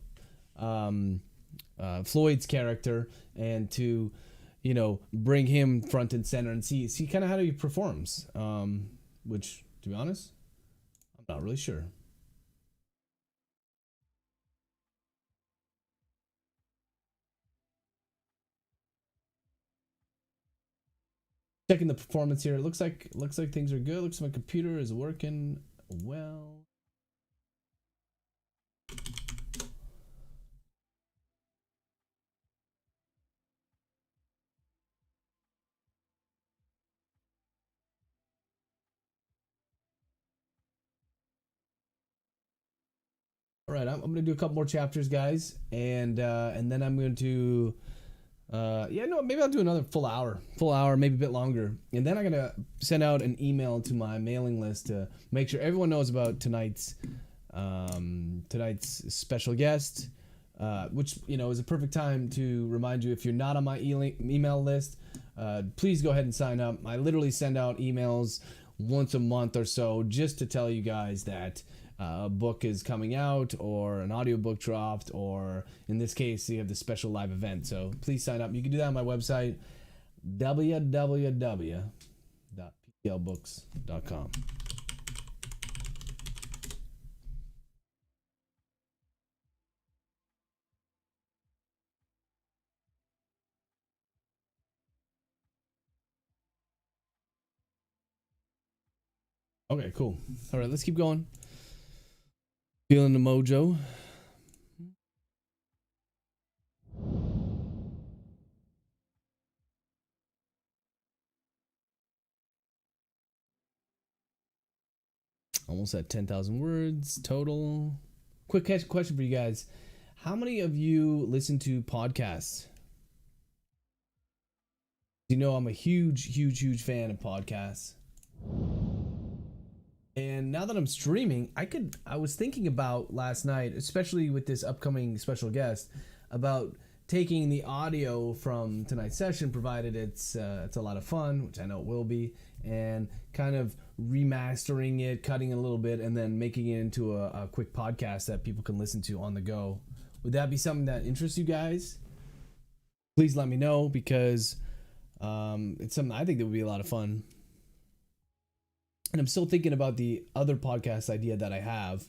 Speaker 1: Floyd's character and to, bring him front and center and see kind of how he performs. Which, to be honest, I'm not really sure. Checking the performance here. It looks like things are good. Looks like my computer is working well. All right, I'm gonna do a couple more chapters, guys, and then I'm going to. Maybe I'll do another full hour, maybe a bit longer. And then I'm going to send out an email to my mailing list to make sure everyone knows about tonight's special guest, which, is a perfect time to remind you, if you're not on my email list, please go ahead and sign up. I literally send out emails once a month or so just to tell you guys that a book is coming out, or an audiobook dropped, or in this case, you have the special live event. So please sign up. You can do that on my website, www.ptlbooks.com. Okay, cool. All right, let's keep going. Feeling the mojo. Almost at 10,000 words total. Quick question for you guys. How many of you listen to podcasts? I'm a huge fan of podcasts. And now that I'm streaming, I was thinking about last night, especially with this upcoming special guest, about taking the audio from tonight's session, provided it's a lot of fun, which I know it will be, and kind of remastering it, cutting it a little bit, and then making it into a quick podcast that people can listen to on the go. Would that be something that interests you guys? Please let me know, because it's something I think that would be a lot of fun. And I'm still thinking about the other podcast idea that I have,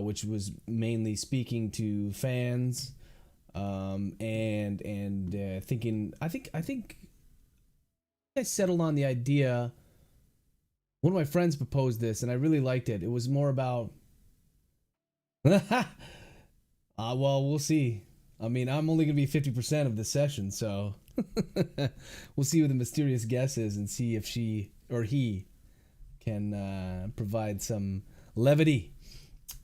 Speaker 1: which was mainly speaking to fans, and thinking. I think I settled on the idea. One of my friends proposed this, and I really liked it. It was more about. Well, we'll see. I mean, I'm only gonna be 50% of the session, so we'll see who the mysterious guest is and see if she or he can provide some levity.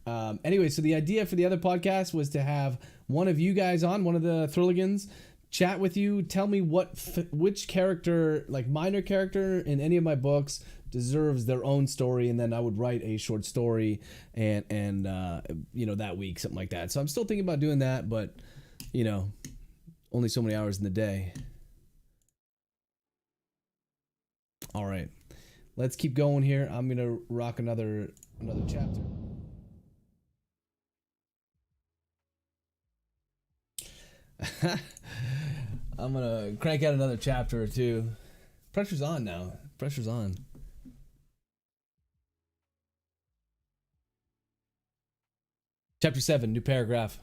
Speaker 1: Anyway, so the idea for the other podcast was to have one of you guys on, one of the Thrilligans, chat with you, tell me which character, like minor character in any of my books, deserves their own story, and then I would write a short story and that week, something like that. So I'm still thinking about doing that, but only so many hours in the day. All right. Let's keep going here. I'm going to rock another chapter. I'm going to crank out another chapter or two. Pressure's on now. Pressure's on. Chapter 7, new paragraph.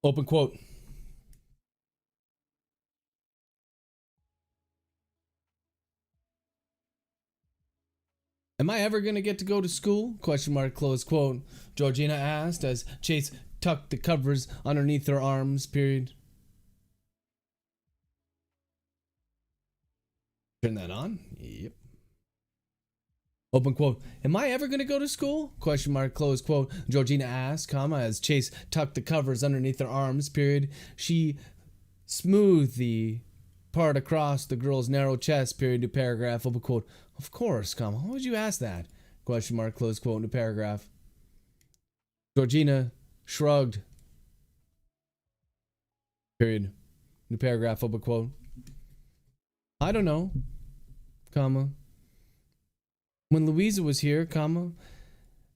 Speaker 1: Open quote. Am I ever going to get to go to school? Question mark, close quote. Georgina asked as Chase tucked the covers underneath her arms, period. Turn that on? Yep. Open quote. Am I ever going to go to school? Question mark, close quote. Georgina asked, comma, as Chase tucked the covers underneath her arms, period. She smoothed the part across the girl's narrow chest, period, to paragraph. Open quote. Of course, comma. Why would you ask that? Question mark, close quote, to paragraph. Georgina shrugged, period. New paragraph, open quote. I don't know, comma. When Louisa was here, comma,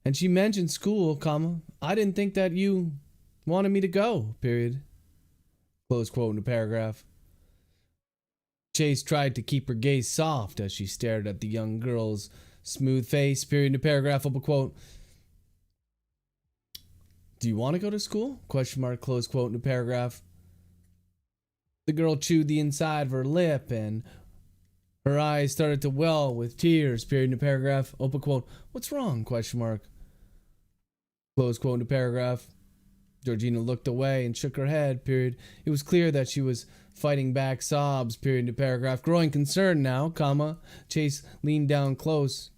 Speaker 1: and she mentioned school, comma, I didn't think that you wanted me to go, period. Close quote in the paragraph. Chase tried to keep her gaze soft as she stared at the young girl's smooth face, period in the paragraph, open quote. Do you want to go to school? Question mark, close quote in the paragraph. The girl chewed the inside of her lip and her eyes started to well with tears, period in the paragraph, open quote. What's wrong? Question mark. Close quote in the paragraph. Georgina looked away and shook her head, period. It was clear that she was fighting back sobs, period in the paragraph. Growing concerned now, comma. Chase leaned down close.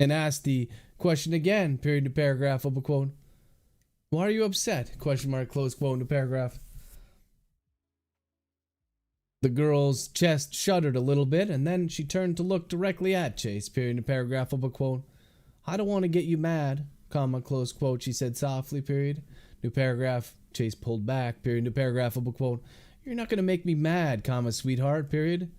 Speaker 1: And asked the question again, period in the paragraph, open quote. Why are you upset? Question mark, close quote in the paragraph. The girl's chest shuddered a little bit, and then she turned to look directly at Chase, period in the paragraph, open quote. I don't want to get you mad, comma, close quote, she said softly, period. New paragraph, Chase pulled back, period, new paragraph, open quote. You're not going to make me mad, comma, sweetheart, period.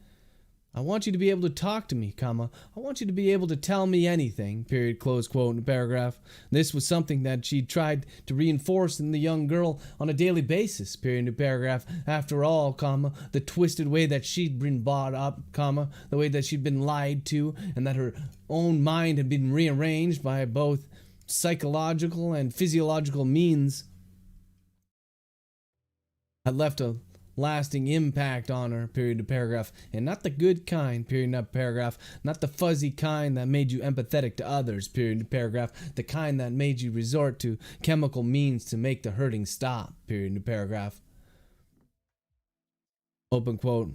Speaker 1: I want you to be able to talk to me, comma. I want you to be able to tell me anything, period, close quote in the paragraph. This was something that she tried to reinforce in the young girl on a daily basis, period in the paragraph. After all, comma, the twisted way that she'd been brought up, comma, the way that she'd been lied to, and that her own mind had been rearranged by both psychological and physiological means, had left a lasting impact on her, period to paragraph, and not the good kind, period to paragraph, not the fuzzy kind that made you empathetic to others, period to paragraph, the kind that made you resort to chemical means to make the hurting stop, period to paragraph. Open quote. ...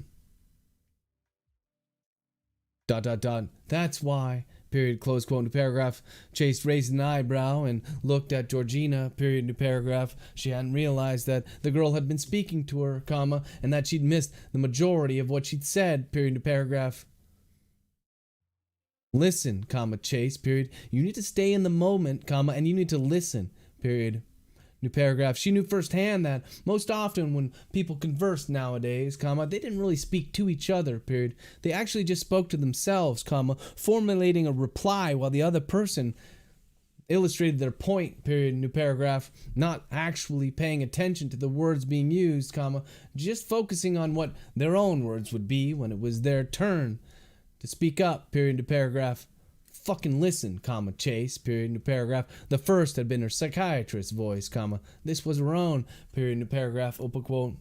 Speaker 1: That's why, period, close quote, new paragraph. Chase raised an eyebrow and looked at Georgina, period, new paragraph. She hadn't realized that the girl had been speaking to her, comma, and that she'd missed the majority of what she'd said, period, new paragraph. Listen, comma, Chase, period. You need to stay in the moment, comma, and you need to listen, period. New paragraph. She knew firsthand that most often when people conversed nowadays, comma, they didn't really speak to each other, period. They actually just spoke to themselves, comma, formulating a reply while the other person illustrated their point, period, new paragraph, not actually paying attention to the words being used, comma, just focusing on what their own words would be when it was their turn to speak up, period, new paragraph. Fucking listen, comma, Chase, period, new paragraph. The first had been her psychiatrist's voice, comma. This was her own, period, new paragraph, open quote.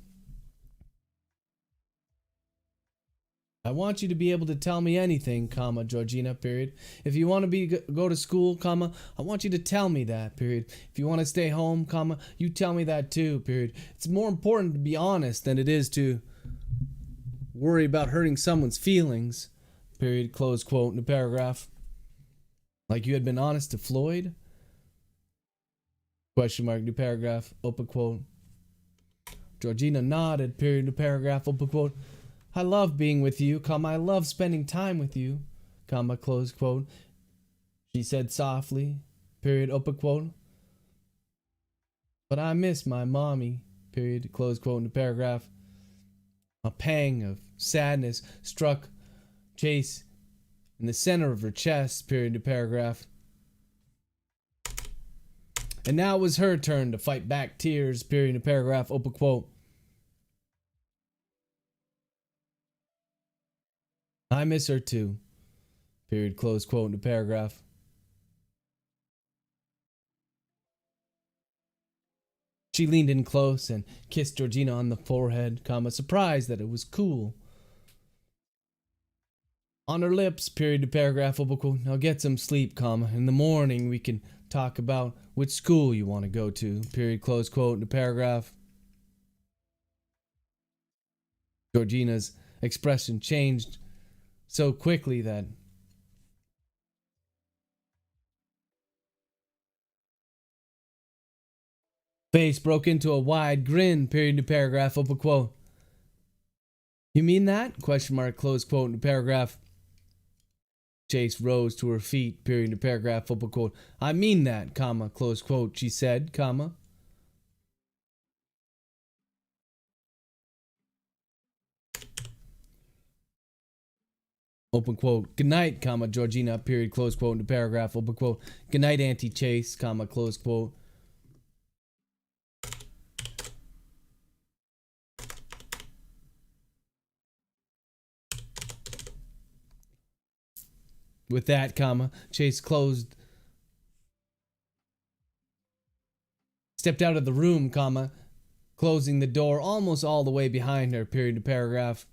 Speaker 1: I want you to be able to tell me anything, comma, Georgina, period. If you want to go to school, comma, I want you to tell me that, period. If you want to stay home, comma, you tell me that too, period. It's more important to be honest than it is to worry about hurting someone's feelings, period, close quote, new paragraph. Like you had been honest to Floyd? Question mark, new paragraph, open quote. Georgina nodded, period, new paragraph, open quote. I love being with you, comma, I love spending time with you, comma, close quote. She said softly, period, open quote. But I miss my mommy, period, close quote, new paragraph. A pang of sadness struck Chase in the center of her chest, period, new paragraph. And now it was her turn to fight back tears, period, new paragraph, open quote. I miss her too, period, close quote, new paragraph. She leaned in close and kissed Georgina on the forehead, comma, surprised that it was cool. On her lips, period, new paragraph, open quote. Now get some sleep, comma. In the morning we can talk about which school you want to go to, period, close quote, new paragraph. Georgina's expression changed so quickly that face broke into a wide grin, period, new paragraph, open quote. You mean that? Question mark, close quote, new paragraph. Chase rose to her feet, period, new paragraph, open quote. I mean that, comma, close quote, she said, comma. Open quote. Good night, comma, Georgina, period, close quote, new paragraph, open quote. Good night, Auntie Chase, comma, close quote. With that, comma, Chase stepped out of the room, comma, closing the door almost all the way behind her, period, new paragraph.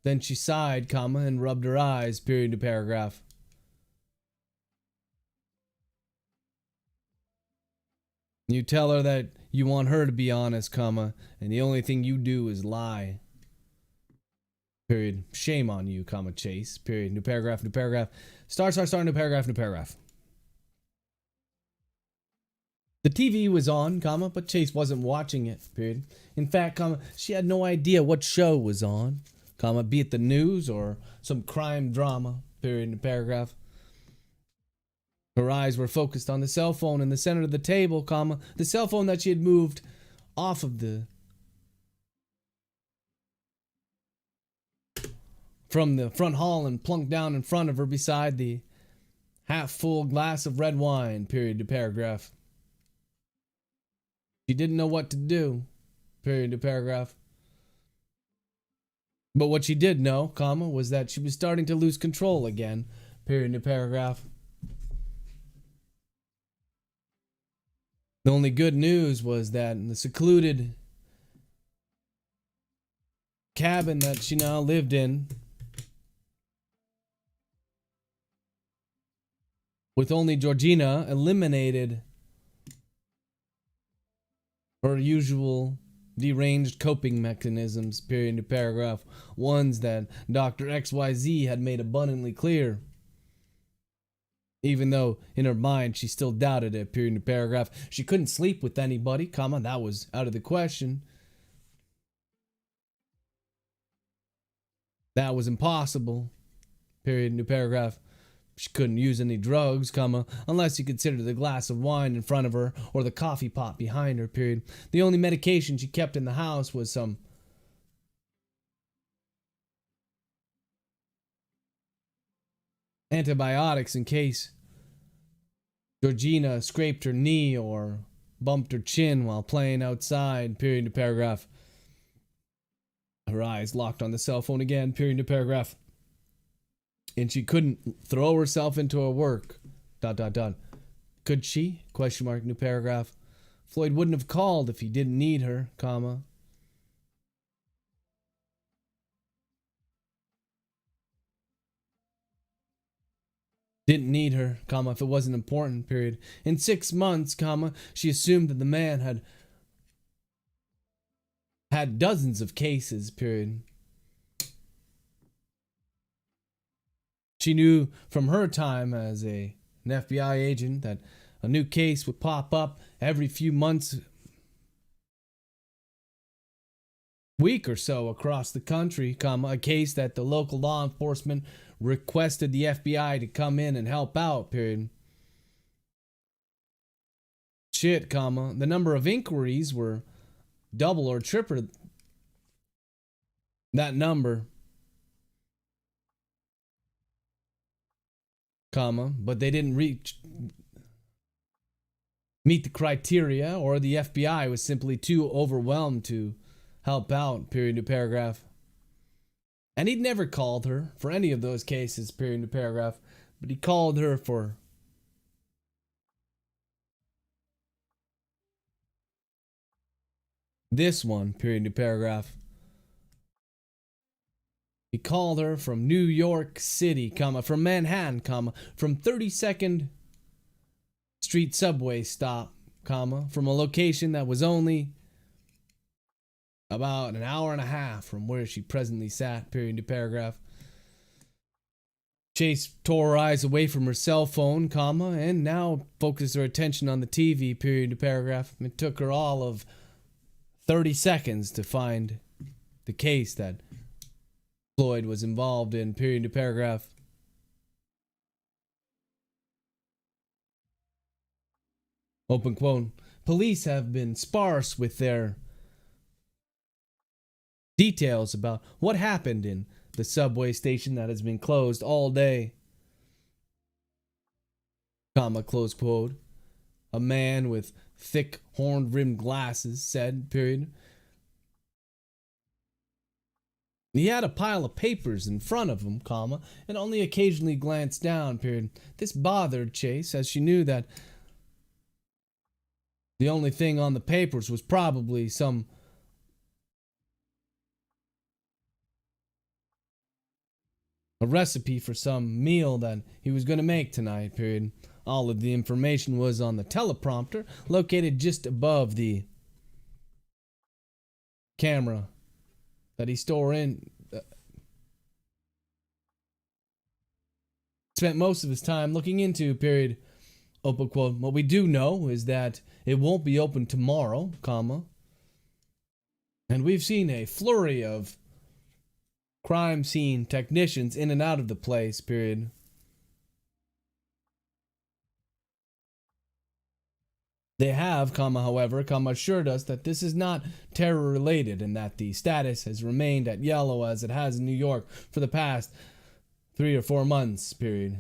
Speaker 1: Then she sighed, comma, and rubbed her eyes, period, new paragraph. You tell her that you want her to be honest, comma, and the only thing you do is lie. Period. Shame on you, comma, Chase. Period. New paragraph, new paragraph. Star, new paragraph, new paragraph. The TV was on, comma, but Chase wasn't watching it, period. In fact, comma, she had no idea what show was on, comma, be it the news or some crime drama, period, new paragraph. Her eyes were focused on the cell phone in the center of the table, comma, the cell phone that she had moved off of from the front hall and plunked down in front of her beside the half-full glass of red wine, period, new paragraph. She didn't know what to do, period, new paragraph. But what she did know, comma, was that she was starting to lose control again, period, new paragraph. The only good news was that in the secluded cabin that she now lived in, with only Georgina, eliminated her usual deranged coping mechanisms, period, new paragraph, ones that Dr. XYZ had made abundantly clear. even though in her mind she still doubted it. Period. New paragraph. She couldn't sleep with anybody, comma, that was out of the question. That was impossible. Period. New paragraph. She couldn't use any drugs, comma, unless you consider the glass of wine in front of her or the coffee pot behind her. Period. The only medication she kept in the house was some antibiotics in case Georgina scraped her knee or bumped her chin while playing outside. Period. New paragraph. Her eyes locked on the cell phone again. Period. New paragraph. And she couldn't throw herself into her work. ... Could she? Question mark. New paragraph. Floyd wouldn't have called if he didn't need her, comma. Didn't need her, comma, if it wasn't important, period. In 6 months, comma, she assumed that the man had dozens of cases, period. She knew from her time as an FBI agent that a new case would pop up every few months, week or so across the country, comma, a case that the local law enforcement requested the FBI to come in and help out, period. Shit, comma, the number of inquiries were double or triple that number, comma, but they didn't meet the criteria, or the FBI was simply too overwhelmed to help out, period. New paragraph. And he'd never called her for any of those cases, period. New paragraph, but he called her for this one, period. New paragraph. He called her from New York City, comma, from Manhattan, comma, from 32nd Street subway stop, comma, from a location that was only about an hour and a half from where she presently sat, period. New paragraph. Chase tore her eyes away from her cell phone, comma, and now focused her attention on the TV, period. New paragraph. It took her all of 30 seconds to find the case that Floyd was involved in, period. New paragraph. Open quote. Police have been sparse with their details about what happened in the subway station that has been closed all day, comma, close quote. A man with thick horn-rimmed glasses said, period. He had a pile of papers in front of him, comma, and only occasionally glanced down, period. This bothered Chase, as she knew that the only thing on the papers was probably a recipe for some meal that he was going to make tonight, period. All of the information was on the teleprompter located just above the camera that he spent most of his time looking into, period. Open quote. What we do know is that it won't be open tomorrow, comma, and we've seen a flurry of crime scene technicians in and out of the place, period. They have, comma, however, comma, assured us that this is not terror related and that the status has remained at yellow as it has in New York for the past 3 or 4 months, period.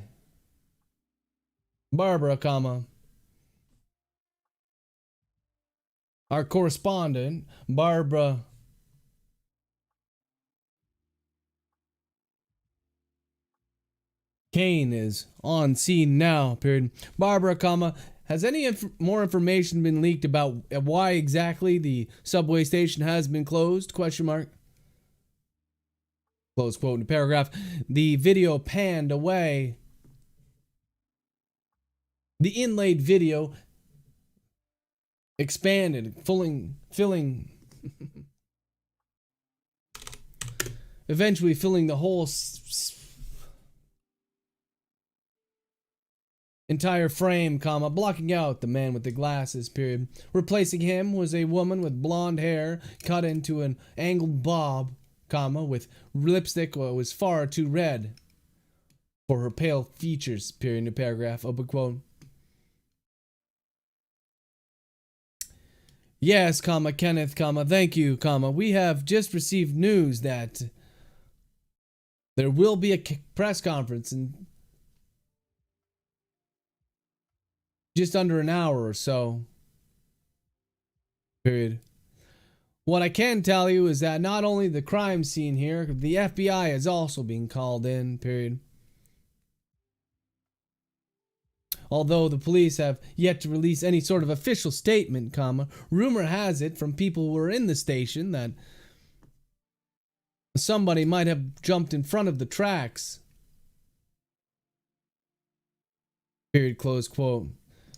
Speaker 1: Barbara, comma, our correspondent, Barbara Kane, is on scene now, period. Barbara, comma, has any more information been leaked about why exactly the subway station has been closed? Question mark. Close quote in the paragraph. The video panned away. The inlaid video expanded, eventually filling the whole entire frame, comma, blocking out the man with the glasses, period. Replacing him was a woman with blonde hair cut into an angled bob, comma, with lipstick that was far too red for her pale features, period, new paragraph, open quote. Yes, comma, Kenneth, comma, thank you, comma, we have just received news that there will be a press conference in just under an hour or so, period. What I can tell you is that not only the crime scene here, the FBI is also being called in, period. Although the police have yet to release any sort of official statement, comma, rumor has it from people who were in the station that somebody might have jumped in front of the tracks, period, close quote.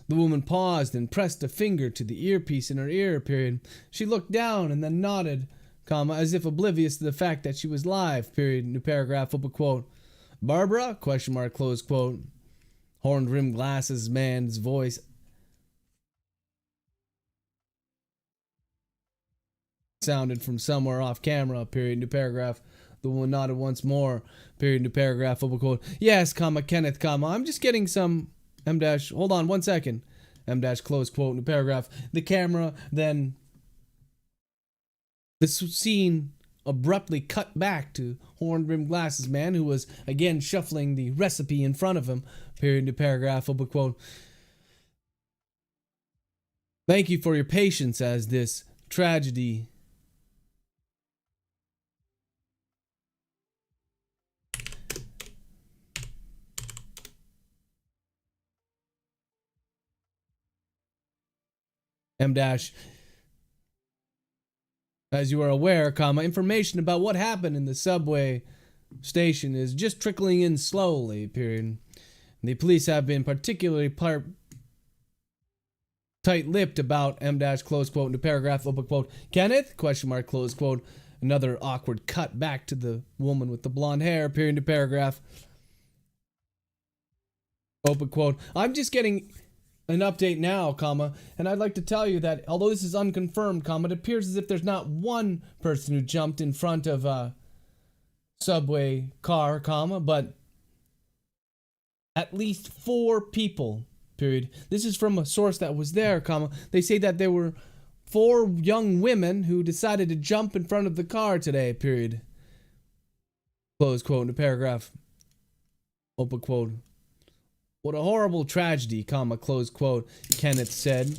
Speaker 1: The woman paused and pressed a finger to the earpiece in her ear, period. She looked down and then nodded, comma, as if oblivious to the fact that she was live, period, new paragraph, open quote. Barbara, question mark, close quote. Horned rimmed glasses man's voice sounded from somewhere off camera, period, new paragraph. The woman nodded once more, period, new paragraph, open quote. Yes, comma, Kenneth, comma, I'm just getting some M dash, hold on 1 second. M dash, close quote, new paragraph. The camera then, the scene abruptly cut back to horned rimmed glasses man who was again shuffling the recipe in front of him, period, new paragraph, open quote. Thank you for your patience as this tragedy M dash, as you are aware, comma, information about what happened in the subway station is just trickling in slowly, period. The police have been particularly tight-lipped about M dash, close quote, new paragraph, open quote. Kenneth, question mark, close quote. Another awkward cut back to the woman with the blonde hair, period, new paragraph. Open quote. I'm just getting an update now, comma, and I'd like to tell you that although this is unconfirmed, comma, it appears as if there's not one person who jumped in front of a subway car, comma, but at least 4 people, period. This is from a source that was there, comma. They say that there were 4 young women who decided to jump in front of the car today, period. Close quote in the paragraph. Open quote. What a horrible tragedy, comma, close quote, Kenneth said,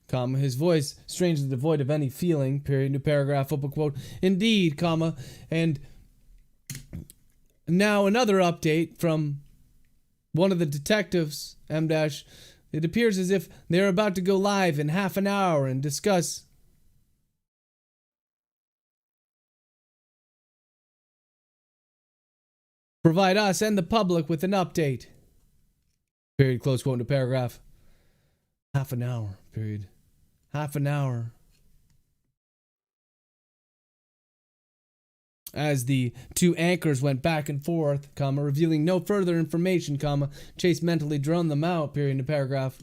Speaker 1: comma, his voice strangely devoid of any feeling, period, new paragraph, open quote. Indeed, comma, and now another update from one of the detectives, M dash. It appears as if they're about to go live in half an hour and discuss provide us and the public with an update. Period, close quote in the paragraph. Half an hour, period. Half an hour. As the 2 anchors went back and forth, comma, revealing no further information, comma, Chase mentally droned them out, period, in the paragraph.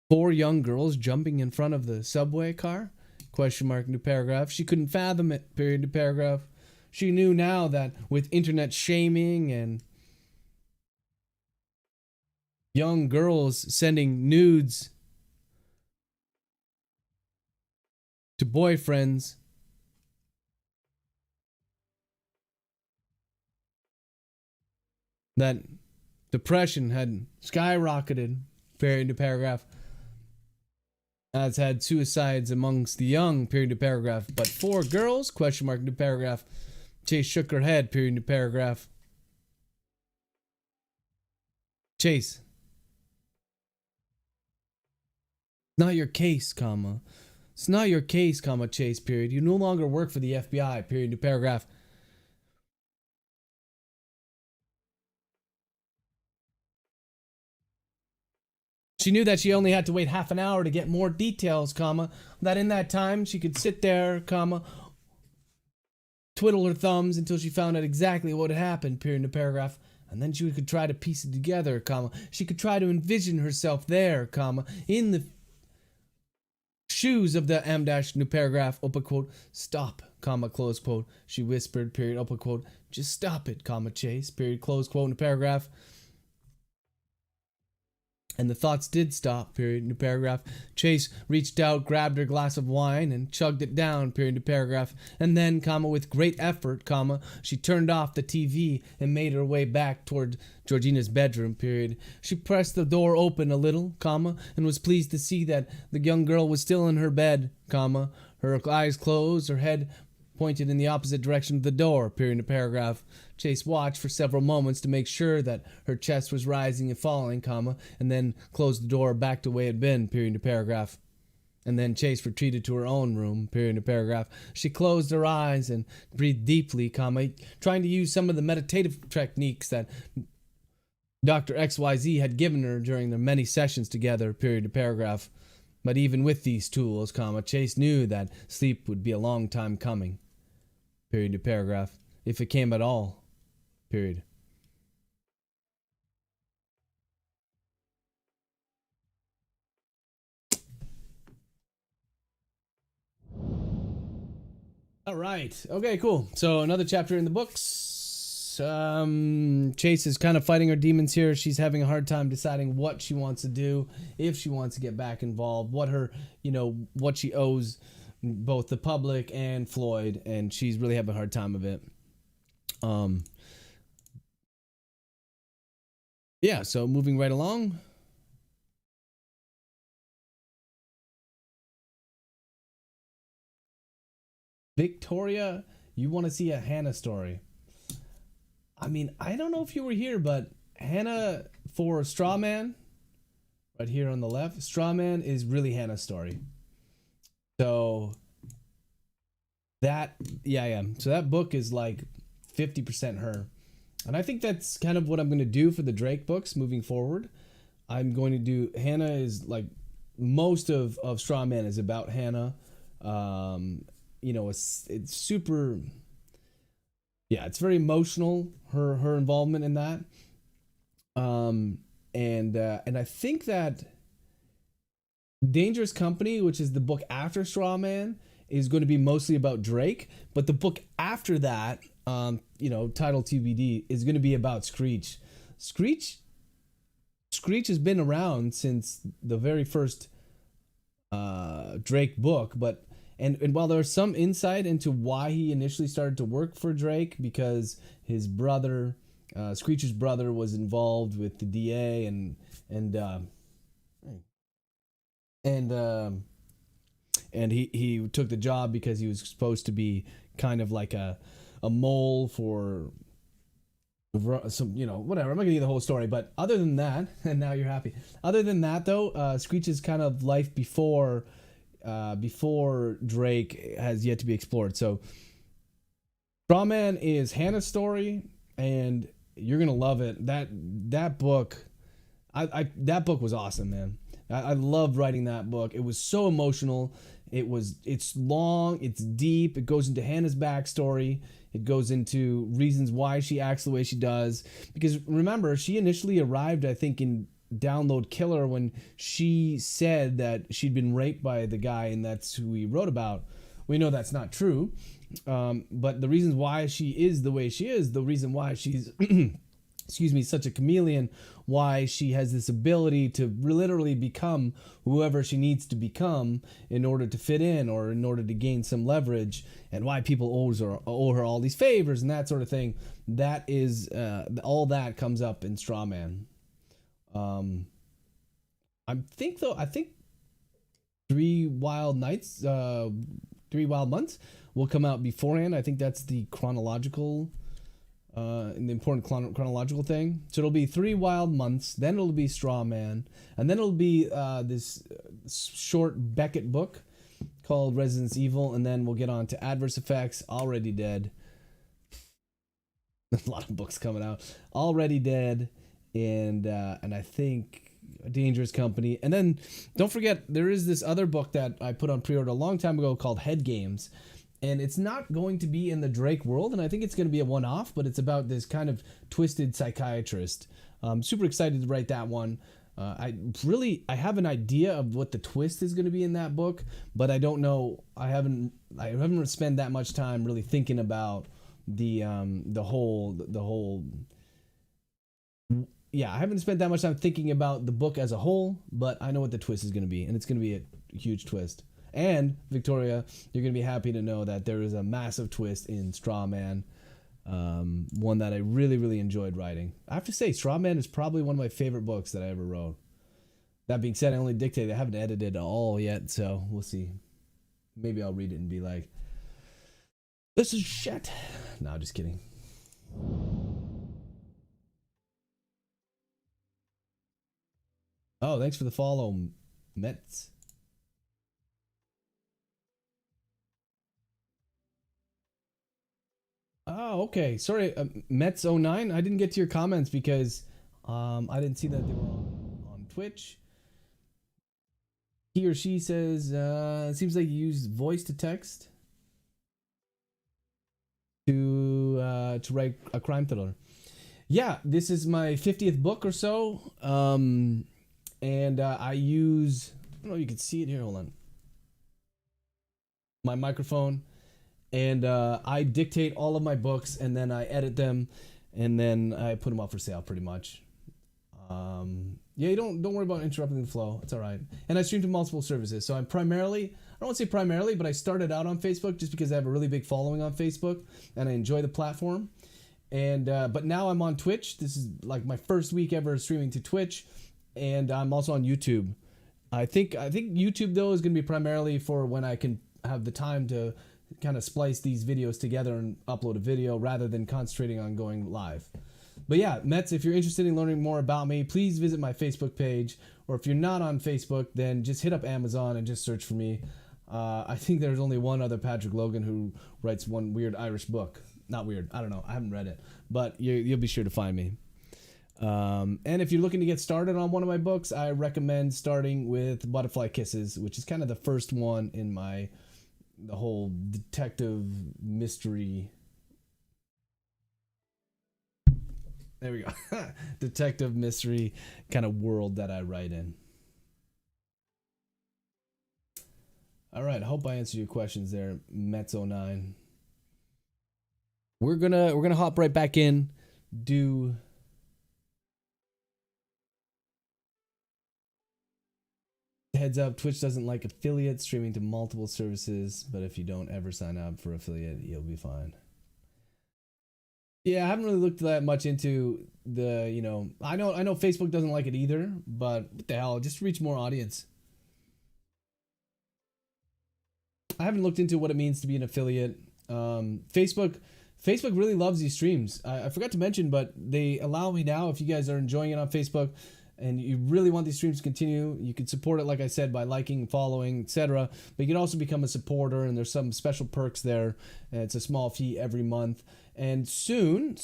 Speaker 1: 4 young girls jumping in front of the subway car? Question mark, new paragraph. She couldn't fathom it, period, new paragraph. She knew now that with internet shaming and young girls sending nudes to boyfriends, that depression had skyrocketed, period to paragraph, as had suicides amongst the young, period to paragraph. But 4 girls, question mark, new paragraph. Chase shook her head, period to paragraph. Chase. Not your case, comma. It's not your case, comma, Chase, period. You no longer work for the FBI, period, new paragraph. She knew that she only had to wait half an hour to get more details, comma. That in that time she could sit there, comma, twiddle her thumbs until she found out exactly what had happened, period, new paragraph. And then she could try to piece it together, comma. She could try to envision herself there, comma, in the shoes of the M dash new paragraph, open quote, stop, comma, close quote. She whispered, period, open quote, just stop it, comma, Chase, period, close quote, new paragraph. And the thoughts did stop, period, new paragraph. Chase reached out, grabbed her glass of wine, and chugged it down, period, new paragraph. And then, comma, with great effort, comma, she turned off the TV and made her way back toward Georgina's bedroom, period. She pressed the door open a little, comma, and was pleased to see that the young girl was still in her bed, comma, her eyes closed, her head pointed in the opposite direction of the door, period, new paragraph. Chase watched for several moments to make sure that her chest was rising and falling, comma, and then closed the door back to the way it had been, period, new paragraph. And then Chase retreated to her own room, period, new paragraph. She closed her eyes and breathed deeply, comma, trying to use some of the meditative techniques that Dr. XYZ had given her during their many sessions together, period, new paragraph. But even with these tools, comma, Chase knew that sleep would be a long time coming, period, new paragraph, if it came at all, period. All right. Okay, cool. So another chapter in the books. Chase is kind of fighting her demons here. She's having a hard time deciding what she wants to do, if she wants to get back involved, what her, what she owes both the public and Floyd, and she's really having a hard time of it. Yeah, so moving right along. Victoria, you want to see a Hannah story. I mean, I don't know if you were here, but Hannah for Strawman, right here on the left, Strawman is really Hannah's story. So that, yeah. So that book is like 50% her. And I think that's kind of what I'm going to do for the Drake books moving forward. I'm going to do, Hannah is like, most of Strawman is about Hannah. It's super, it's very emotional, her involvement in that. And I think that Dangerous Company, which is the book after Strawman, is going to be mostly about Drake, but the book after that, title TBD, is going to be about Screech. Screech has been around since the very first Drake book, but and while there's some insight into why he initially started to work for Drake, because his brother, Screech's brother, was involved with the DA and he took the job because he was supposed to be kind of like a mole for some, whatever. I'm not gonna give you the whole story, but other than that, and now you're happy. Other than that, though, Screech's kind of life before Drake has yet to be explored. So Strawman is Hannah's story, and you're gonna love it. That book, that book was awesome, man. I loved writing that book. It was so emotional. It's long, it's deep. It goes into Hannah's backstory. It goes into reasons why she acts the way she does. Because remember, she initially arrived, I think, in Download Killer when she said that she'd been raped by the guy, and that's who he wrote about. We know that's not true. But the reasons why she is the way she is, the reason why she's such a chameleon, why she has this ability to literally become whoever she needs to become in order to fit in or in order to gain some leverage, and why people owe her all these favors and that sort of thing. That is all that comes up in Strawman. I think 3 Wild Nights, 3 Wild Months will come out beforehand. I think that's the chronological the important chronological thing. So it'll be 3 Wild Months, then it'll be Strawman, and then it'll be this short Beckett book called Residence Evil, and then we'll get on to Adverse Effects, Already Dead. A lot of books coming out. Already Dead, and I think Dangerous Company. And then don't forget, there is this other book that I put on pre-order a long time ago called Head Games. and it's not going to be in the Drake world, and I think it's going to be a one-off, but it's about this kind of twisted psychiatrist. I'm super excited to write that one. I have an idea of what the twist is going to be in that book, but I don't know. I haven't spent that much time really thinking about the whole. Yeah, I haven't spent that much time thinking about the book as a whole, but I know what the twist is going to be, and it's going to be a huge twist. And Victoria, you're going to be happy to know that there is a massive twist in Straw Man. One that I really, really enjoyed writing. I have to say, Straw Man is probably one of my favorite books that I ever wrote. That being said, I only dictated. I haven't edited it all yet, so we'll see. Maybe I'll read it and be like, this is shit. No, just kidding. Oh, thanks for the follow, Mets. Oh, okay. Sorry, Mets09. I didn't get to your comments because I didn't see that they were on Twitch. He or she says, it seems like you use voice to text to write a crime thriller. Yeah, this is my 50th book or so. And I use, I don't know if you can see it here. Hold on. My microphone. And I dictate all of my books, and then I edit them, and then I put them up for sale, pretty much. Yeah, you don't worry about interrupting the flow. It's all right. And I stream to multiple services, so I'm primarily, I don't want to say primarily, but I started out on Facebook just because I have a really big following on Facebook, and I enjoy the platform. And but now I'm on Twitch. This is like my first week ever streaming to Twitch, and I'm also on YouTube. I think YouTube though is going to be primarily for when I can have the time to kind of splice these videos together and upload a video rather than concentrating on going live. But yeah, Mets, if you're interested in learning more about me, please visit my Facebook page. Or if you're not on Facebook, then just hit up Amazon and just search for me. I think there's only one other Patrick Logan who writes one weird Irish book. Not weird. I don't know. I haven't read it. But you'll be sure to find me. And if you're looking to get started on one of my books, I recommend starting with Butterfly Kisses, which is kind of the first one in the whole detective mystery. There we go. Detective mystery kind of world that I write in. All right. I hope I answered your questions there, Mets09. We're gonna hop right back in. Heads up, Twitch doesn't like affiliates streaming to multiple services, but if you don't ever sign up for affiliate, you'll be fine. Yeah, I haven't really looked that much into the, I know Facebook doesn't like it either, but what the hell, just reach more audience. I haven't looked into what it means to be an affiliate. Facebook really loves these streams. I forgot to mention, but they allow me now, if you guys are enjoying it on Facebook, and you really want these streams to continue, you can support it, like I said, by liking, following, etc. But you can also become a supporter, and there's some special perks there. And it's a small fee every month. And soon,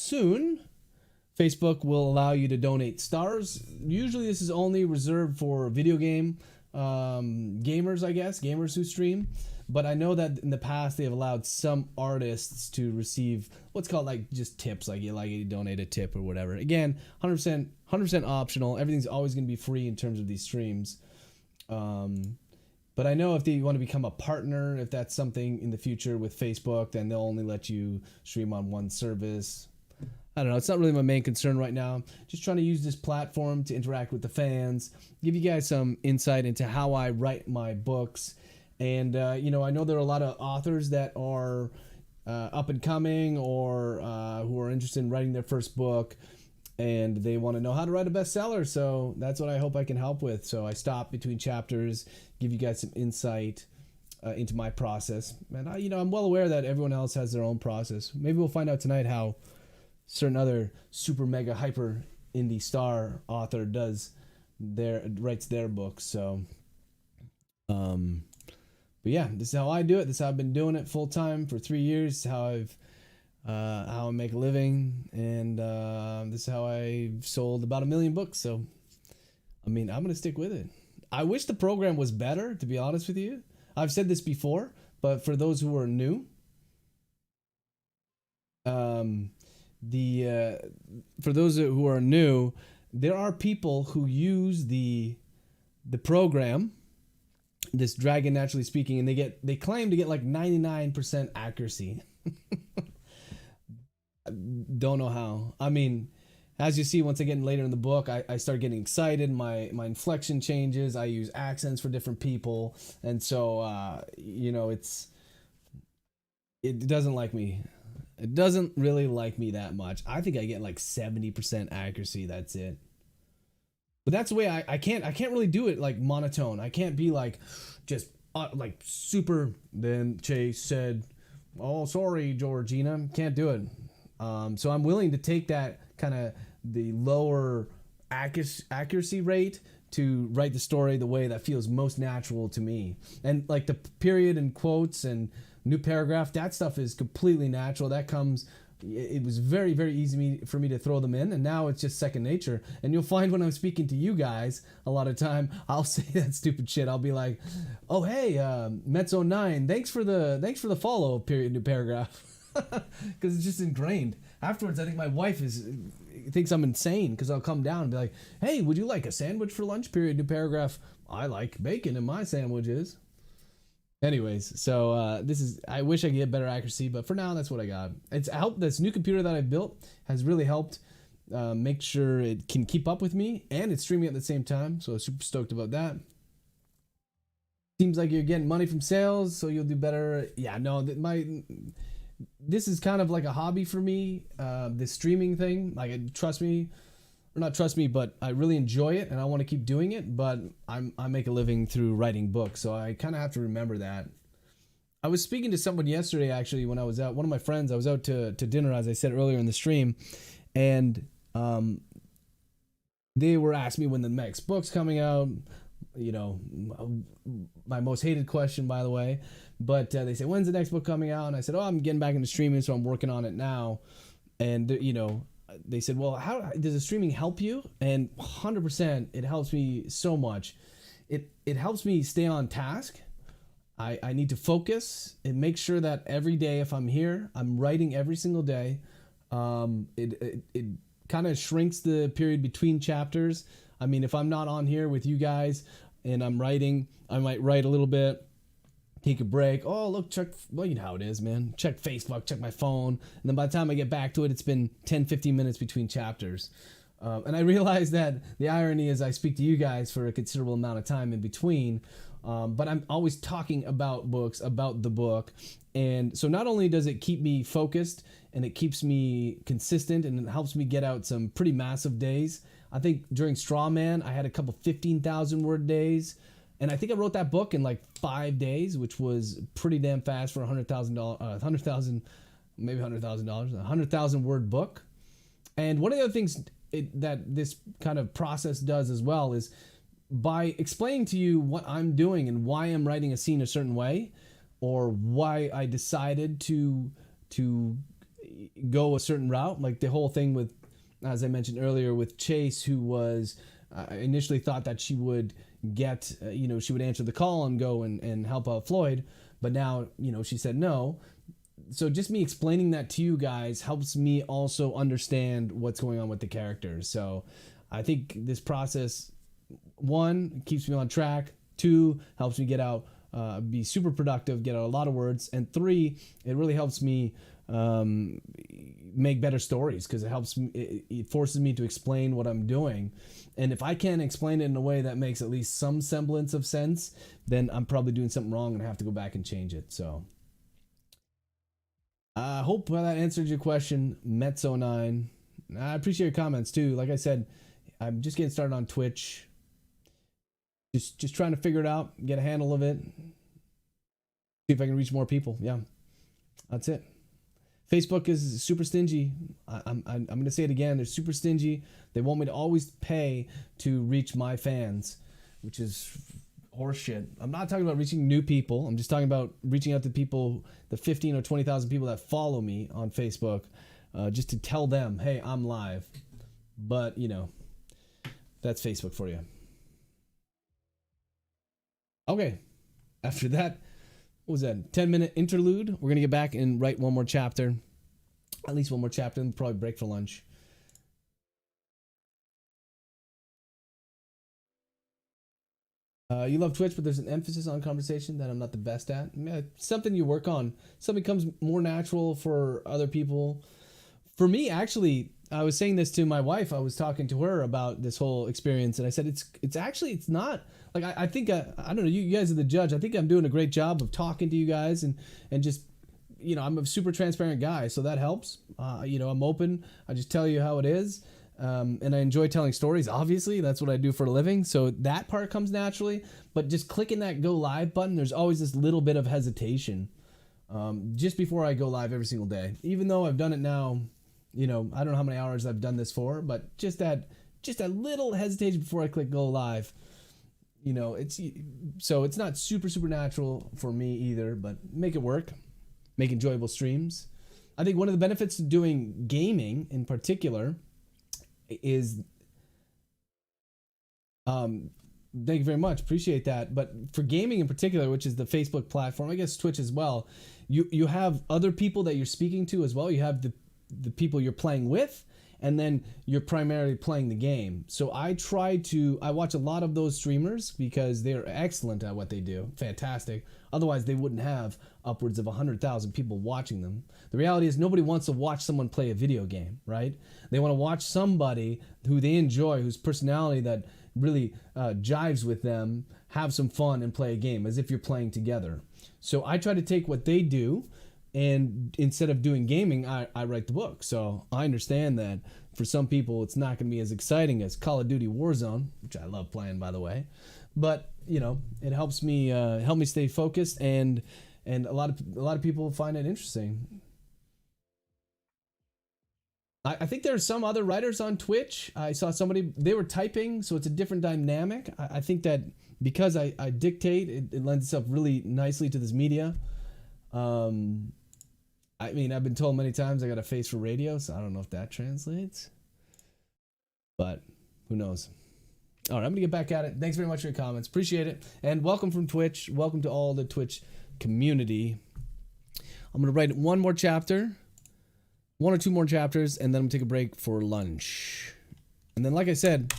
Speaker 1: Facebook will allow you to donate stars. Usually this is only reserved for video game gamers, I guess, gamers who stream. But I know that in the past they have allowed some artists to receive what's called like just tips, like you donate a tip or whatever. Again, 100% optional. Everything's always going to be free in terms of these streams. But I know if they want to become a partner, if that's something in the future with Facebook, then they'll only let you stream on one service. I don't know. It's not really my main concern right now. Just trying to use this platform to interact with the fans, give you guys some insight into how I write my books. And, I know there are a lot of authors that are up and coming or who are interested in writing their first book, and they want to know how to write a bestseller. So that's what I hope I can help with. So I stop between chapters, give you guys some insight into my process. And, I'm well aware that everyone else has their own process. Maybe we'll find out tonight how certain other super mega hyper indie star author writes their books. So, but yeah, this is how I do it. This is how I've been doing it full time for 3 years. This is how I make a living, and this is how I've sold about 1 million books. So, I'm gonna stick with it. I wish the program was better, to be honest with you. I've said this before, but for those who are new, um, the for those who are new, there are people who use the program, this Dragon Naturally Speaking, and they claim to get like 99% accuracy. Don't know how. I mean, as you see, once I get later in the book, I start getting excited. My inflection changes. I use accents for different people, and so it doesn't like me. It doesn't really like me that much. I think I get like 70% accuracy. That's it. But that's the way I can't really do it like monotone. I can't be like just like super. Then Chase said, "Oh, sorry, Georgina." Can't do it. So I'm willing to take that kind of the lower accuracy rate to write the story the way that feels most natural to me. And like the period and quotes and new paragraph, that stuff is completely natural. That comes. It was very, very easy for me to throw them in, and now it's just second nature. And you'll find when I'm speaking to you guys, a lot of time I'll say that stupid shit. I'll be like, "Oh hey, Mezzo9, thanks for the follow." Period, new paragraph, because it's just ingrained. Afterwards, I think my wife thinks I'm insane because I'll come down and be like, "Hey, would you like a sandwich for lunch?" Period, new paragraph. I like bacon in my sandwiches. Anyways, so this is. I wish I could get better accuracy, but for now, that's what I got. It's helped. This new computer that I built has really helped make sure it can keep up with me, and it's streaming at the same time. So super stoked about that. Seems like you're getting money from sales, so you'll do better. Yeah, no, this is kind of like a hobby for me. This streaming thing, like trust me, or not trust me, but I really enjoy it and I want to keep doing it. But I make a living through writing books, so I kind of have to remember that. I was speaking to someone yesterday, actually, when I was out. One of my friends, I was out to dinner, as I said earlier in the stream, and they were asking me when the next book's coming out. You know, my most hated question, by the way. But they said, "When's the next book coming out?" And I said, "Oh, I'm getting back into streaming, so I'm working on it now." And they said, "Well, how does the streaming help you?" And 100%, it helps me so much. It helps me stay on task. I need to focus and make sure that every day, if I'm here, I'm writing every single day. It kind of shrinks the period between chapters. I mean, if I'm not on here with you guys and I'm writing, I might write a little bit, take a break. Oh, look, check. Well, you know how it is, man. Check Facebook, check my phone. And then by the time I get back to it, it's been 10, 15 minutes between chapters. And I realize that the irony is I speak to you guys for a considerable amount of time in between. But I'm always talking about books, about the book. And so not only does it keep me focused and it keeps me consistent and it helps me get out some pretty massive days. I think during Strawman, I had a couple 15,000 word days. And I think I wrote that book in like 5 days, which was pretty damn fast for $100,000, maybe $100,000, 100,000 word book. And one of the other things that this kind of process does as well is by explaining to you what I'm doing and why I'm writing a scene a certain way, or why I decided to go a certain route, like the whole thing with, as I mentioned earlier, with Chase, who was initially thought that she would get, she would answer the call and go and help out Floyd, but now, she said no. So just me explaining that to you guys helps me also understand what's going on with the characters. So I think this process, one, keeps me on track. Two, helps me get out, be super productive, get out a lot of words. And three, it really helps me make better stories because it forces me to explain what I'm doing. And if I can't explain it in a way that makes at least some semblance of sense, then I'm probably doing something wrong and I have to go back and change it. So I hope that answered your question, Mezzo9. I appreciate your comments too. Like I said, I'm just getting started on Twitch. Just trying to figure it out, get a handle of it, see if I can reach more people. Yeah, that's it. Facebook is super stingy. I'm going to say it again. They're super stingy. They want me to always pay to reach my fans, which is horseshit. I'm not talking about reaching new people. I'm just talking about reaching out to people, the 15 or 20,000 people that follow me on Facebook, just to tell them, hey, I'm live. But, that's Facebook for you. Okay, after that, what was that, 10-minute interlude? We're going to get back and write one more chapter. At least one more chapter, and probably break for lunch. You love Twitch, but there's an emphasis on conversation that I'm not the best at. Something you work on. Something comes more natural for other people. For me, actually, I was saying this to my wife. I was talking to her about this whole experience, and I said it's not like I think I don't know. You guys are the judge. I think I'm doing a great job of talking to you guys and just I'm a super transparent guy, so that helps. I'm open. I just tell you how it is. And I enjoy telling stories. Obviously, that's what I do for a living. So that part comes naturally. But just clicking that go live button, there's always this little bit of hesitation just before I go live every single day. Even though I've done it now, I don't know how many hours I've done this for, but just that little hesitation before I click go live. It's not super natural for me either. But make it work. Make enjoyable streams. I think one of the benefits of doing gaming in particular is thank you very much, appreciate that. But for gaming in particular, which is the Facebook platform, I guess Twitch as well, you have other people that you're speaking to as well. You have the people you're playing with, and then you're primarily playing the game. So I watch a lot of those streamers because they're excellent at what they do. Fantastic. Otherwise they wouldn't have upwards of 100,000 people watching them. The reality is nobody wants to watch someone play a video game, right? They want to watch somebody who they enjoy, whose personality that really jives with them, have some fun and play a game as if you're playing together. So I try to take what they do, and instead of doing gaming, I write the book. So I understand that for some people it's not going to be as exciting as Call of Duty Warzone, which I love playing, by the way. But it helps me stay focused, and a lot of people find it interesting. I think there are some other writers on Twitch. I saw somebody, they were typing, so it's a different dynamic. I think that because I dictate, it lends itself really nicely to this media. I've been told many times I got a face for radio, so I don't know if that translates. But who knows? All right, I'm going to get back at it. Thanks very much for your comments. Appreciate it. And welcome from Twitch. Welcome to all the Twitch community. I'm going to write one more chapter. One or two more chapters, and then I'm going to take a break for lunch. And then, like I said,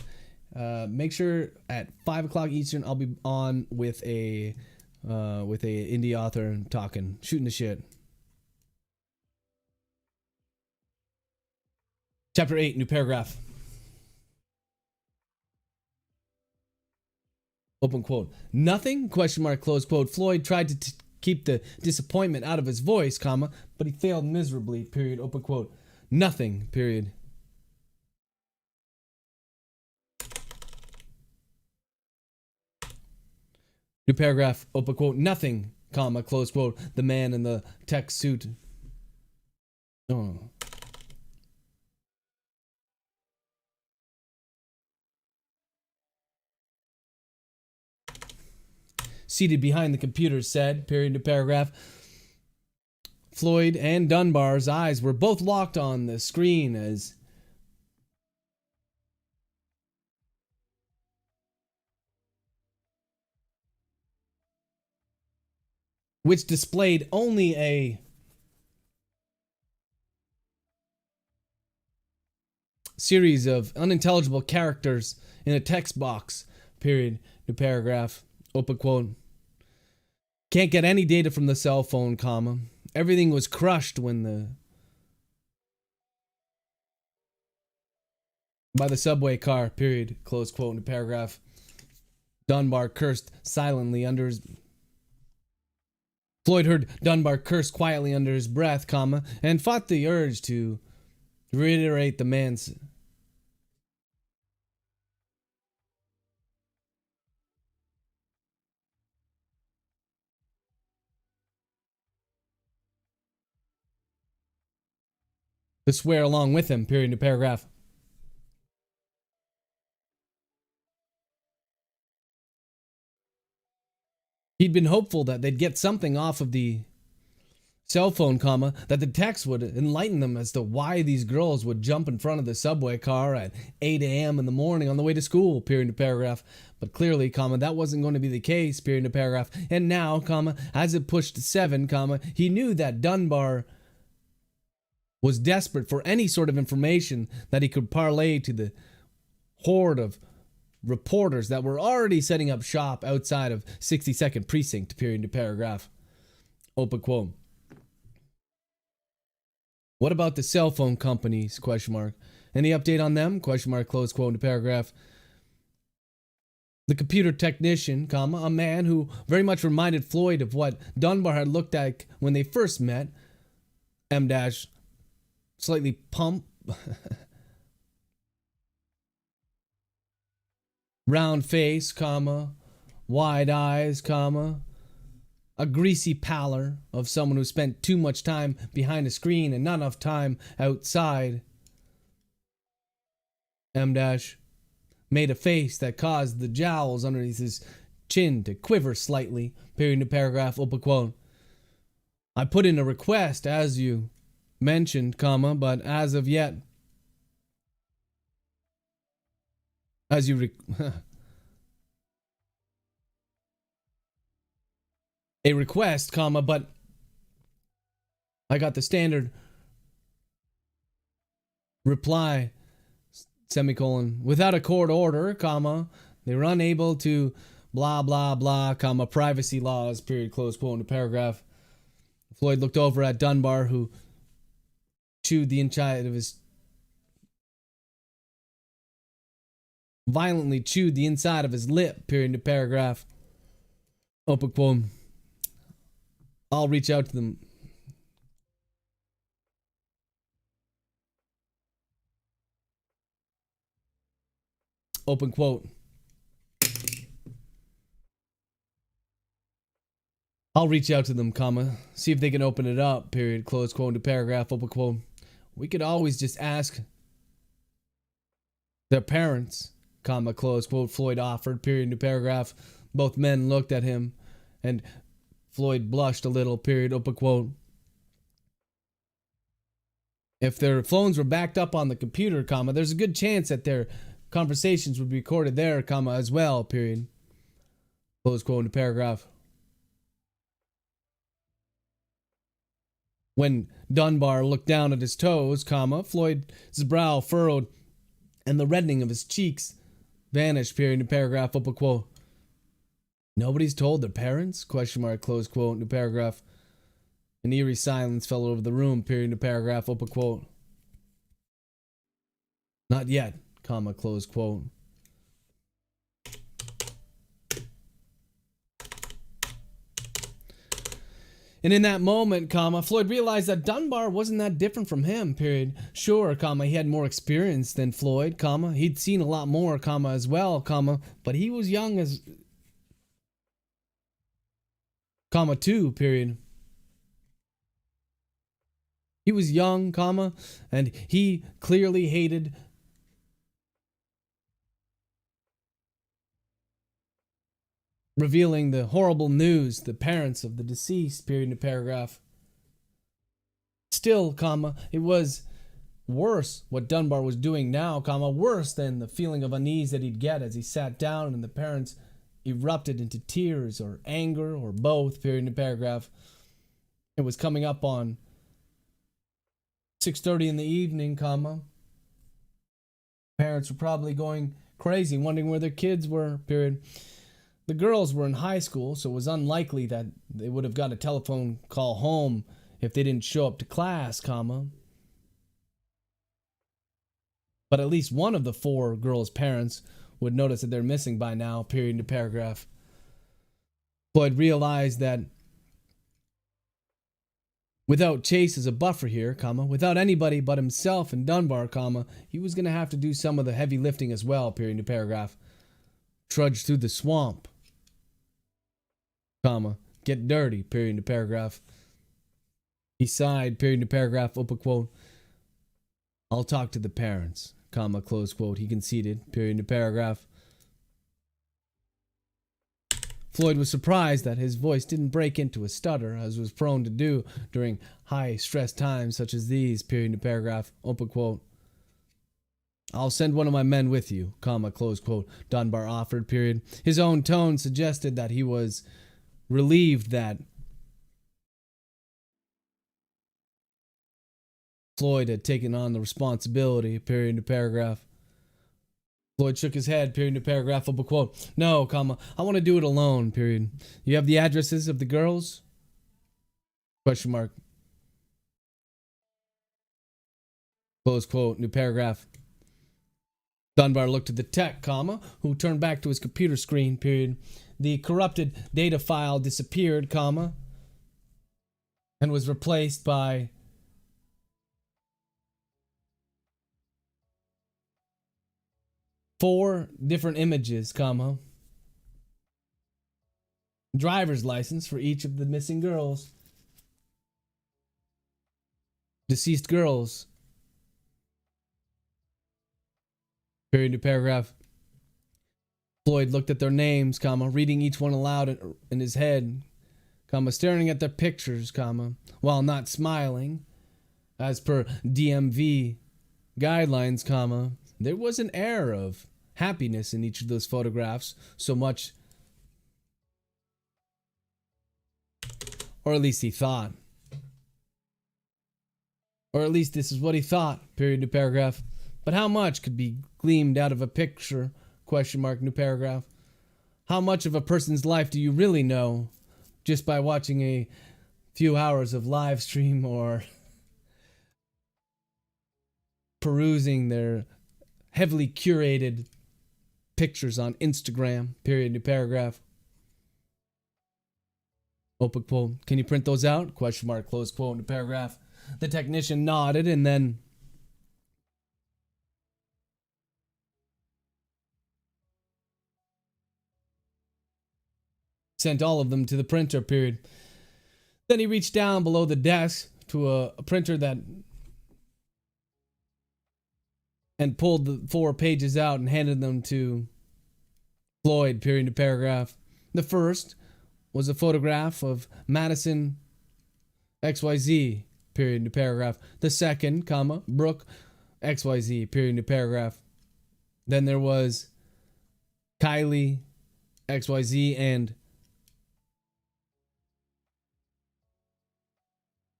Speaker 1: make sure at 5 o'clock Eastern, I'll be on with a indie author talking, shooting the shit. Chapter 8, new paragraph. Open quote. Nothing? Question mark, close quote. Floyd tried to keep the disappointment out of his voice, comma, but he failed miserably, period, open quote. Nothing, period. New paragraph, open quote. Nothing, comma, close quote. The man in the tech suit. Oh. Seated behind the computer said, period, new paragraph. Floyd and Dunbar's eyes were both locked on the screen as which displayed only a series of unintelligible characters in a text box, period, new paragraph, open quote. Can't get any data from the cell phone, comma. Everything was crushed by the subway car, period, close quote, in the paragraph. Dunbar cursed silently under his... Floyd heard Dunbar curse quietly under his breath, comma, and fought the urge to reiterate the man's... to swear along with him, period, in the paragraph. He'd been hopeful that they'd get something off of the cell phone, comma, that the text would enlighten them as to why these girls would jump in front of the subway car at 8 a.m. in the morning on the way to school, period, in the paragraph. But clearly, comma, that wasn't going to be the case, period, in the paragraph. And now, comma, as it pushed 7, comma, he knew that Dunbar was desperate for any sort of information that he could parlay to the horde of reporters that were already setting up shop outside of 62nd Precinct, period to paragraph. Open quote. What about the cell phone companies? Question mark. Any update on them? Question mark. Close quote to paragraph. The computer technician, comma, a man who very much reminded Floyd of what Dunbar had looked like when they first met. M dash, slightly pump, round face, comma, wide eyes, comma, a greasy pallor of someone who spent too much time behind a screen and not enough time outside. M dash made a face that caused the jowls underneath his chin to quiver slightly. Period to paragraph. Open quote. I put in a request, as you mentioned, comma, but as of yet, as you a request, comma, but I got the standard reply, semicolon, without a court order, comma, they were unable to blah blah blah, comma, privacy laws, period, close quote in the paragraph. Floyd looked over at Dunbar, who chewed the inside of his violently chewed the inside of his lip, period to paragraph. Open quote. I'll reach out to them. Open quote. I'll reach out to them, comma, see if they can open it up, period, close quote to paragraph, open quote. We could always just ask their parents, comma, close quote, Floyd offered, period to paragraph. Both men looked at him, and Floyd blushed a little, period, open quote. If their phones were backed up on the computer, comma, there's a good chance that their conversations would be recorded there, comma, as well, period. Close quote in the paragraph. When Dunbar looked down at his toes, comma, Floyd's brow furrowed and the reddening of his cheeks vanished, period in paragraph, open quote. Nobody's told their parents? Question mark, close quote in the paragraph. An eerie silence fell over the room, period in paragraph, open quote. Not yet, comma, close quote. And in that moment, comma, Floyd realized that Dunbar wasn't that different from him, period. Sure, comma, he had more experience than Floyd, comma. He'd seen a lot more, comma, as well, comma. But he was young as, comma, too, period. He was young, comma, and he clearly hated revealing the horrible news to the parents of the deceased, period in the paragraph. Still, comma, it was worse what Dunbar was doing now, comma, worse than the feeling of unease that he'd get as he sat down and the parents erupted into tears or anger or both, period in the paragraph. It was coming up on 6:30 in the evening, comma. Parents were probably going crazy, wondering where their kids were, period. The girls were in high school, so it was unlikely that they would have got a telephone call home if they didn't show up to class, comma. But at least one of the four girls' parents would notice that they're missing by now, period in the paragraph. Floyd realized that without Chase as a buffer here, comma, without anybody but himself and Dunbar, comma, he was going to have to do some of the heavy lifting as well, period in the paragraph. Trudge through the swamp, comma, get dirty, period in the paragraph. He sighed, period in the paragraph, open quote. I'll talk to the parents, comma, close quote. He conceded, period in the paragraph. Floyd was surprised that his voice didn't break into a stutter, as was prone to do during high-stress times such as these, period in the paragraph, open quote. I'll send one of my men with you, comma, close quote, Dunbar offered, period. His own tone suggested that he was relieved that Floyd had taken on the responsibility, period into paragraph. Floyd shook his head, period into paragraph, open quote. No, comma, I want to do it alone, period. You have the addresses of the girls? Question mark. Close quote, new paragraph. Dunbar looked at the tech, comma, who turned back to his computer screen, period. The corrupted data file disappeared, comma, and was replaced by four different images, comma, driver's license for each of the missing girls. Deceased girls. Period to paragraph. Floyd looked at their names, comma, reading each one aloud in his head, comma, staring at their pictures, comma, while not smiling. As per DMV guidelines, comma, there was an air of happiness in each of those photographs, so much, or at least he thought. Or at least this is what he thought, period, new paragraph. But how much could be gleaned out of a picture, question mark, new paragraph? How much of a person's life do you really know just by watching a few hours of live stream or perusing their heavily curated pictures on Instagram, period, new paragraph? Open quote. Can you print those out? Question mark, close quote, new paragraph. The technician nodded and then sent all of them to the printer, period. Then he reached down below the desk to a printer that and pulled the 4 pages out and handed them to Floyd, period, to paragraph. The first was a photograph of Madison XYZ, period, to paragraph. The second, comma, Brooke XYZ, period, to paragraph. Then there was Kylie XYZ and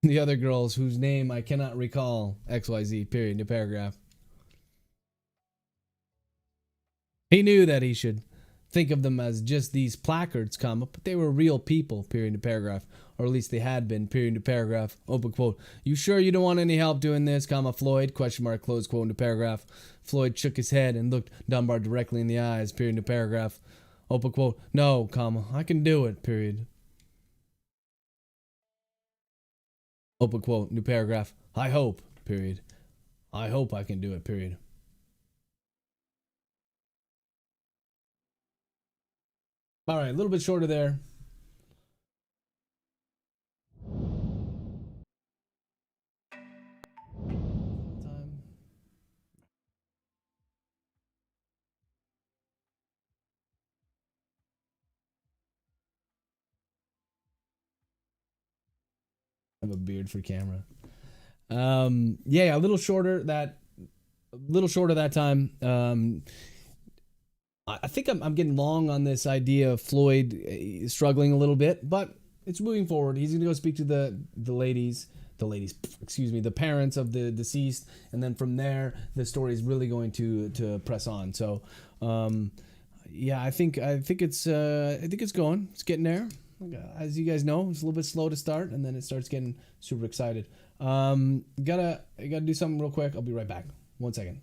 Speaker 1: the other girls whose name I cannot recall, XYZ, period, to paragraph. He knew that he should think of them as just these placards, comma, but they were real people, period, to paragraph. Or at least they had been, period, to paragraph. Open quote. You sure you don't want any help doing this, comma, Floyd? Question mark, close quote, into paragraph. Floyd shook his head and looked Dunbar directly in the eyes, period, to paragraph. Open quote. No, comma, I can do it, period. Open quote, new paragraph. I hope, period. I hope I can do it, period. All right, a little bit shorter there. Time. I have a beard for camera. Yeah, a little shorter that time. I think I'm getting long on this idea of Floyd struggling a little bit, but it's moving forward. He's going to go speak to the parents of the deceased, and then from there the story is really going to press on. So yeah, I think it's going. It's getting there. As you guys know, it's a little bit slow to start, and then it starts getting super excited. Gotta do something real quick. I'll be right back. 1 second.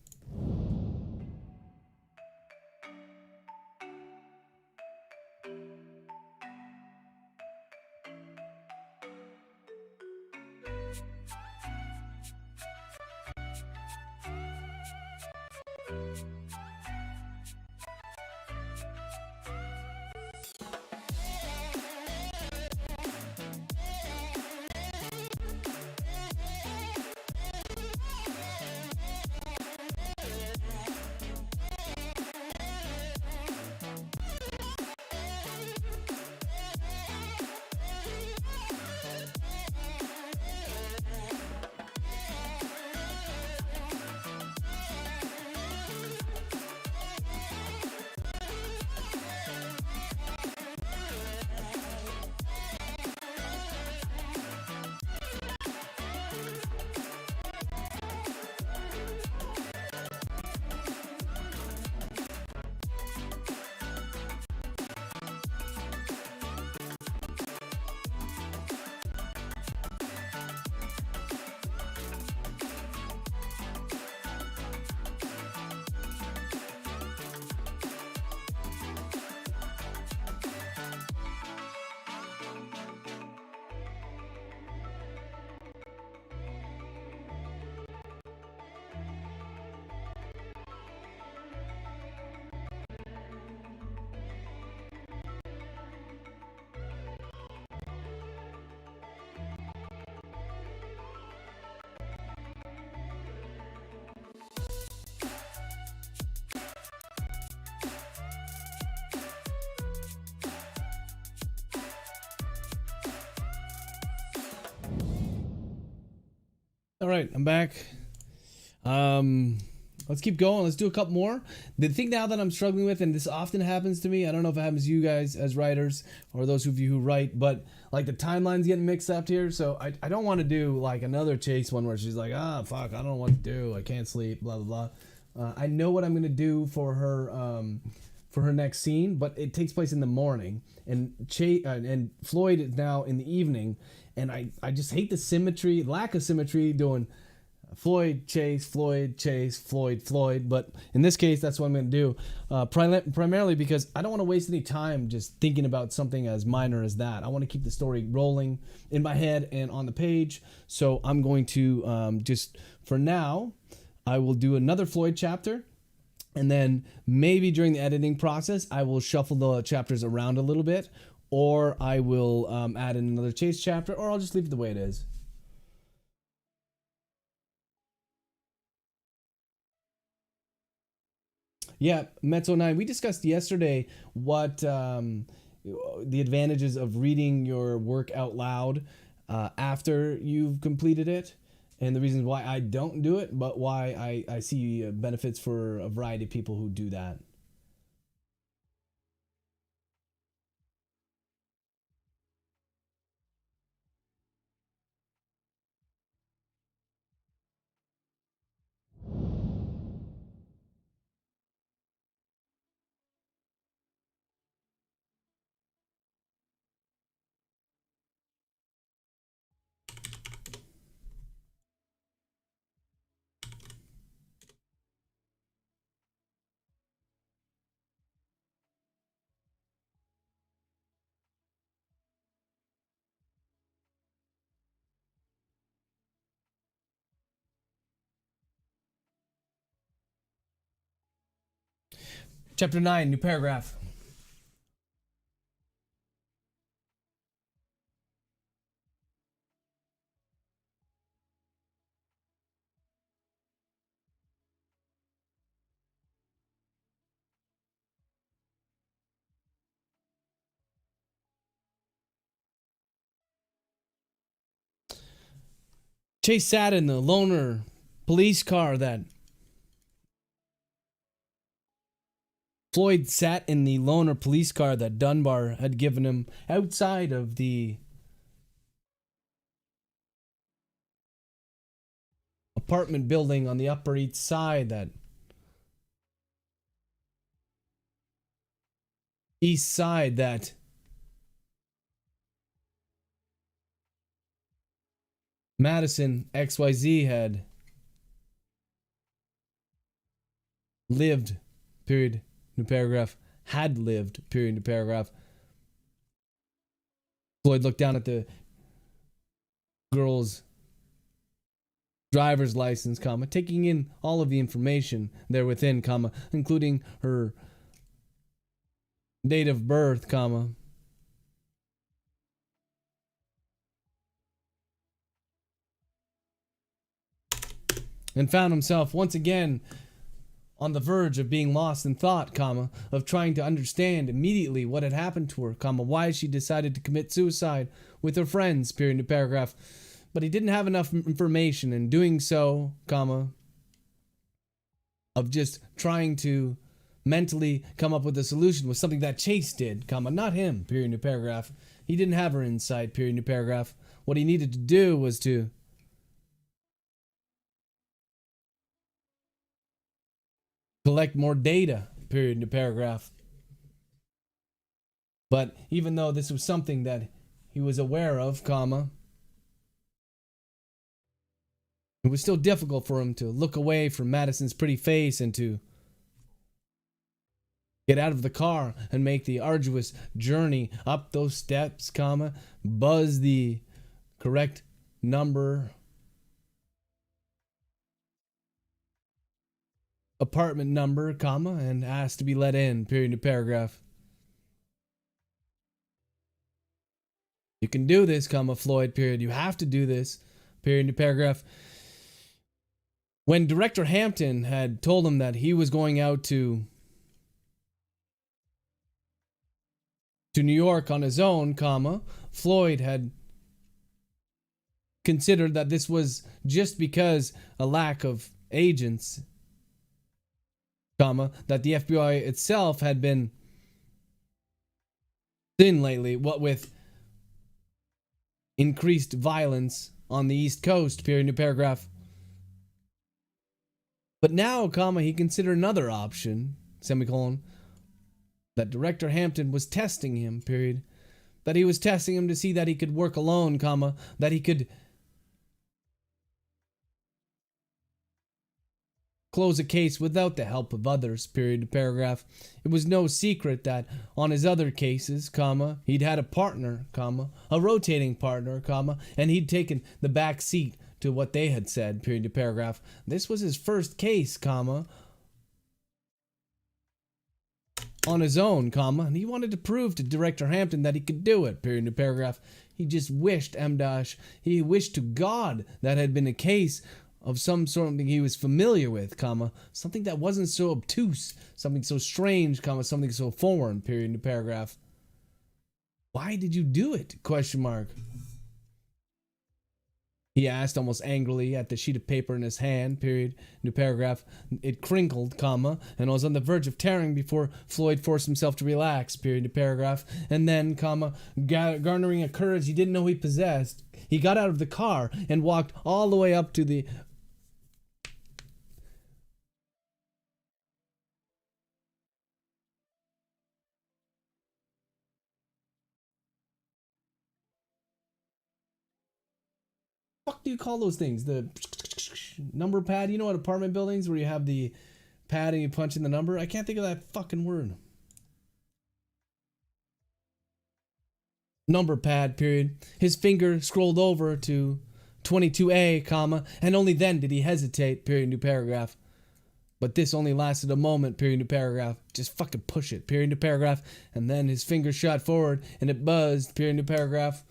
Speaker 1: All right, I'm back. Let's keep going. Let's do a couple more. The thing now that I'm struggling with, and this often happens to me, I don't know if it happens to you guys as writers or those of you who write, but like the timeline's getting mixed up here. So I don't want to do like another Chase one where she's like, fuck, I don't know what to do. I can't sleep, blah, blah, blah. I know what I'm going to do for her next scene, but it takes place in the morning, and and Floyd is now in the evening, and I just hate the lack of symmetry doing Floyd, Chase, Floyd, Chase, Floyd, Floyd. But in this case, that's what I'm going to do. Primarily because I don't want to waste any time just thinking about something as minor as that. I want to keep the story rolling in my head and on the page. So I'm going to just, for now, I will do another Floyd chapter. And then maybe during the editing process, I will shuffle the chapters around a little bit. Or I will add in another Chase chapter. Or I'll just leave it the way it is. Yeah, Mezzo 9. We discussed yesterday what the advantages of reading your work out loud after you've completed it, and the reasons why I don't do it, but why I see benefits for a variety of people who do that. Chapter 9, new paragraph. Chase sat in the loner police car that Floyd sat in the loner police car that Dunbar had given him outside of the apartment building on the Upper East Side, that East Side that Madison XYZ had lived, period, new paragraph, had lived, period, new paragraph. Floyd looked down at the girl's driver's license, comma, taking in all of the information there within, comma, including her date of birth, comma, and found himself once again on the verge of being lost in thought, comma, of trying to understand immediately what had happened to her, comma, why she decided to commit suicide with her friends, period, new paragraph. But he didn't have enough information, in doing so, comma, of just trying to mentally come up with a solution was something that Chase did, comma, not him, period, new paragraph. He didn't have her insight, period, new paragraph. What he needed to do was to collect more data, period, new paragraph. But even though this was something that he was aware of, comma, it was still difficult for him to look away from Madison's pretty face and to get out of the car and make the arduous journey up those steps, comma, buzz the correct number, apartment number, comma, and ask to be let in, period, new paragraph. You can do this, comma, Floyd, period. You have to do this, period, new paragraph. When Director Hampton had told him that he was going out to New York on his own, comma, Floyd had considered that this was just because a lack of agents, comma, that the FBI itself had been thin lately, what with increased violence on the East Coast, period, new paragraph. But now, comma, he considered another option, semicolon, that Director Hampton was testing him, period. That he was testing him to see that he could work alone, comma, that he could close a case without the help of others, period, paragraph. It was no secret that on his other cases, comma, he'd had a partner, comma, a rotating partner, comma, and he'd taken the back seat to what they had said, period, paragraph. This was his first case, comma, on his own, comma, and he wanted to prove to Director Hampton that he could do it, period, paragraph. He just wished, he wished to God that had been a case of something he was familiar with, comma, something that wasn't so obtuse, something so strange, comma, something so foreign, period, paragraph. Why did you do it? Question mark. He asked almost angrily at the sheet of paper in his hand, period, new paragraph. It crinkled, comma, and was on the verge of tearing before Floyd forced himself to relax, period, new paragraph. And then, comma, garnering a courage he didn't know he possessed, he got out of the car and walked all the way up to the fuck do you call those things? The number pad? You know what apartment buildings where you have the pad and you punch in the number? I can't think of that fucking word. Number pad, period. His finger scrolled over to 22A, comma, and only then did he hesitate, period, new paragraph. But this only lasted a moment, period, new paragraph. Just fucking push it, period, new paragraph. And then his finger shot forward and it buzzed, period, new paragraph.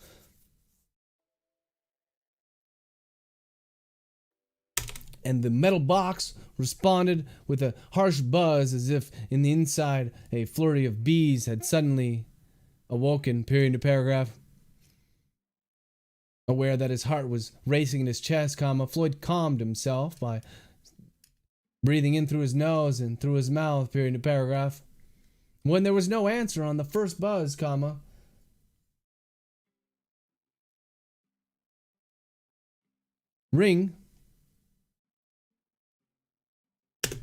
Speaker 1: And the metal box responded with a harsh buzz as if in the inside a flurry of bees had suddenly awoken, period, new paragraph. Aware that his heart was racing in his chest, comma, Floyd calmed himself by breathing in through his nose and through his mouth, period, new paragraph. When there was no answer on the first buzz, comma, ring,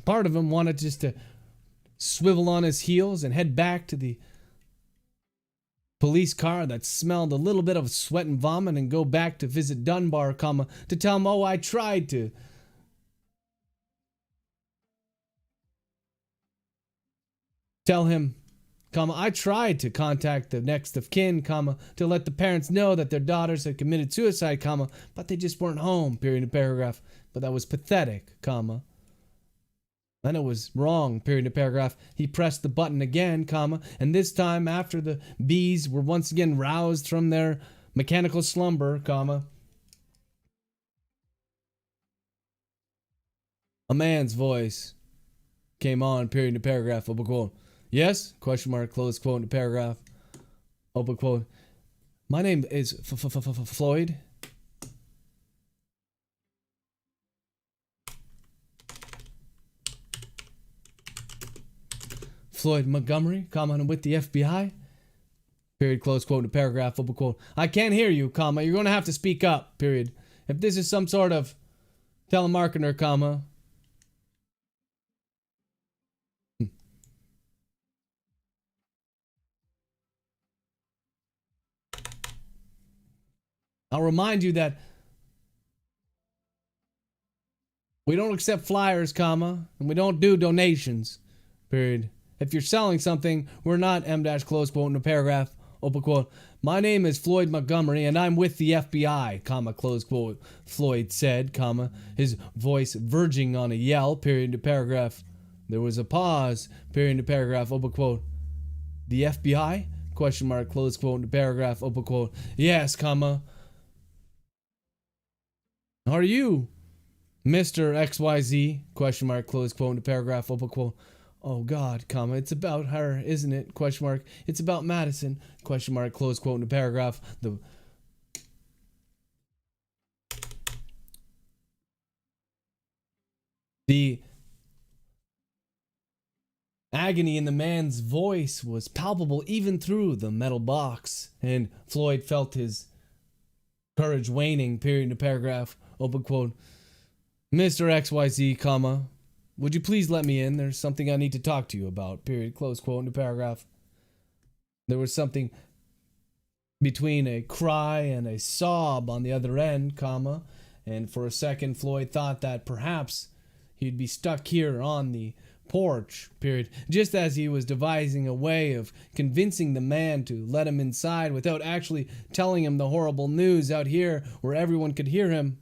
Speaker 1: part of him wanted just to swivel on his heels and head back to the police car that smelled a little bit of sweat and vomit and go back to visit Dunbar, comma, to tell him, oh, I tried to tell him, comma, I tried to contact the next of kin, comma, to let the parents know that their daughters had committed suicide, comma, but they just weren't home, period, of paragraph. But that was pathetic, comma. Then it was wrong, period, of paragraph. He pressed the button again, comma, and this time after the bees were once again roused from their mechanical slumber, comma, a man's voice came on, period, of paragraph, open quote. Yes? Question mark, close quote, in paragraph, open quote. My name is Floyd. Floyd Montgomery, comma, and with the FBI, period, close quote, in paragraph, open quote. I can't hear you, comma, you're going to have to speak up, period. If this is some sort of telemarketer, comma, I'll remind you that we don't accept flyers, comma, and we don't do donations, period. If you're selling something, we're not M dash close quote in a paragraph, open quote. My name is Floyd Montgomery and I'm with the FBI, comma, close quote, Floyd said, comma, his voice verging on a yell, period, to paragraph. There was a pause, period, to paragraph, open quote. The FBI? Question mark, close quote, to paragraph, open quote. Yes, comma. Are you Mr. XYZ? Question mark, close quote, to paragraph, open quote. Oh God, comma, it's about her, isn't it? Question mark. It's about Madison. Question mark, close quote in the paragraph. The Agony in the man's voice was palpable even through the metal box, and Floyd felt his courage waning, period to paragraph, open quote. Mr. XYZ, comma, would you please let me in? There's something I need to talk to you about, period, close quote, into paragraph. There was something between a cry and a sob on the other end, comma, and for a second Floyd thought that perhaps he'd be stuck here on the porch, period, just as he was devising a way of convincing the man to let him inside without actually telling him the horrible news out here where everyone could hear him.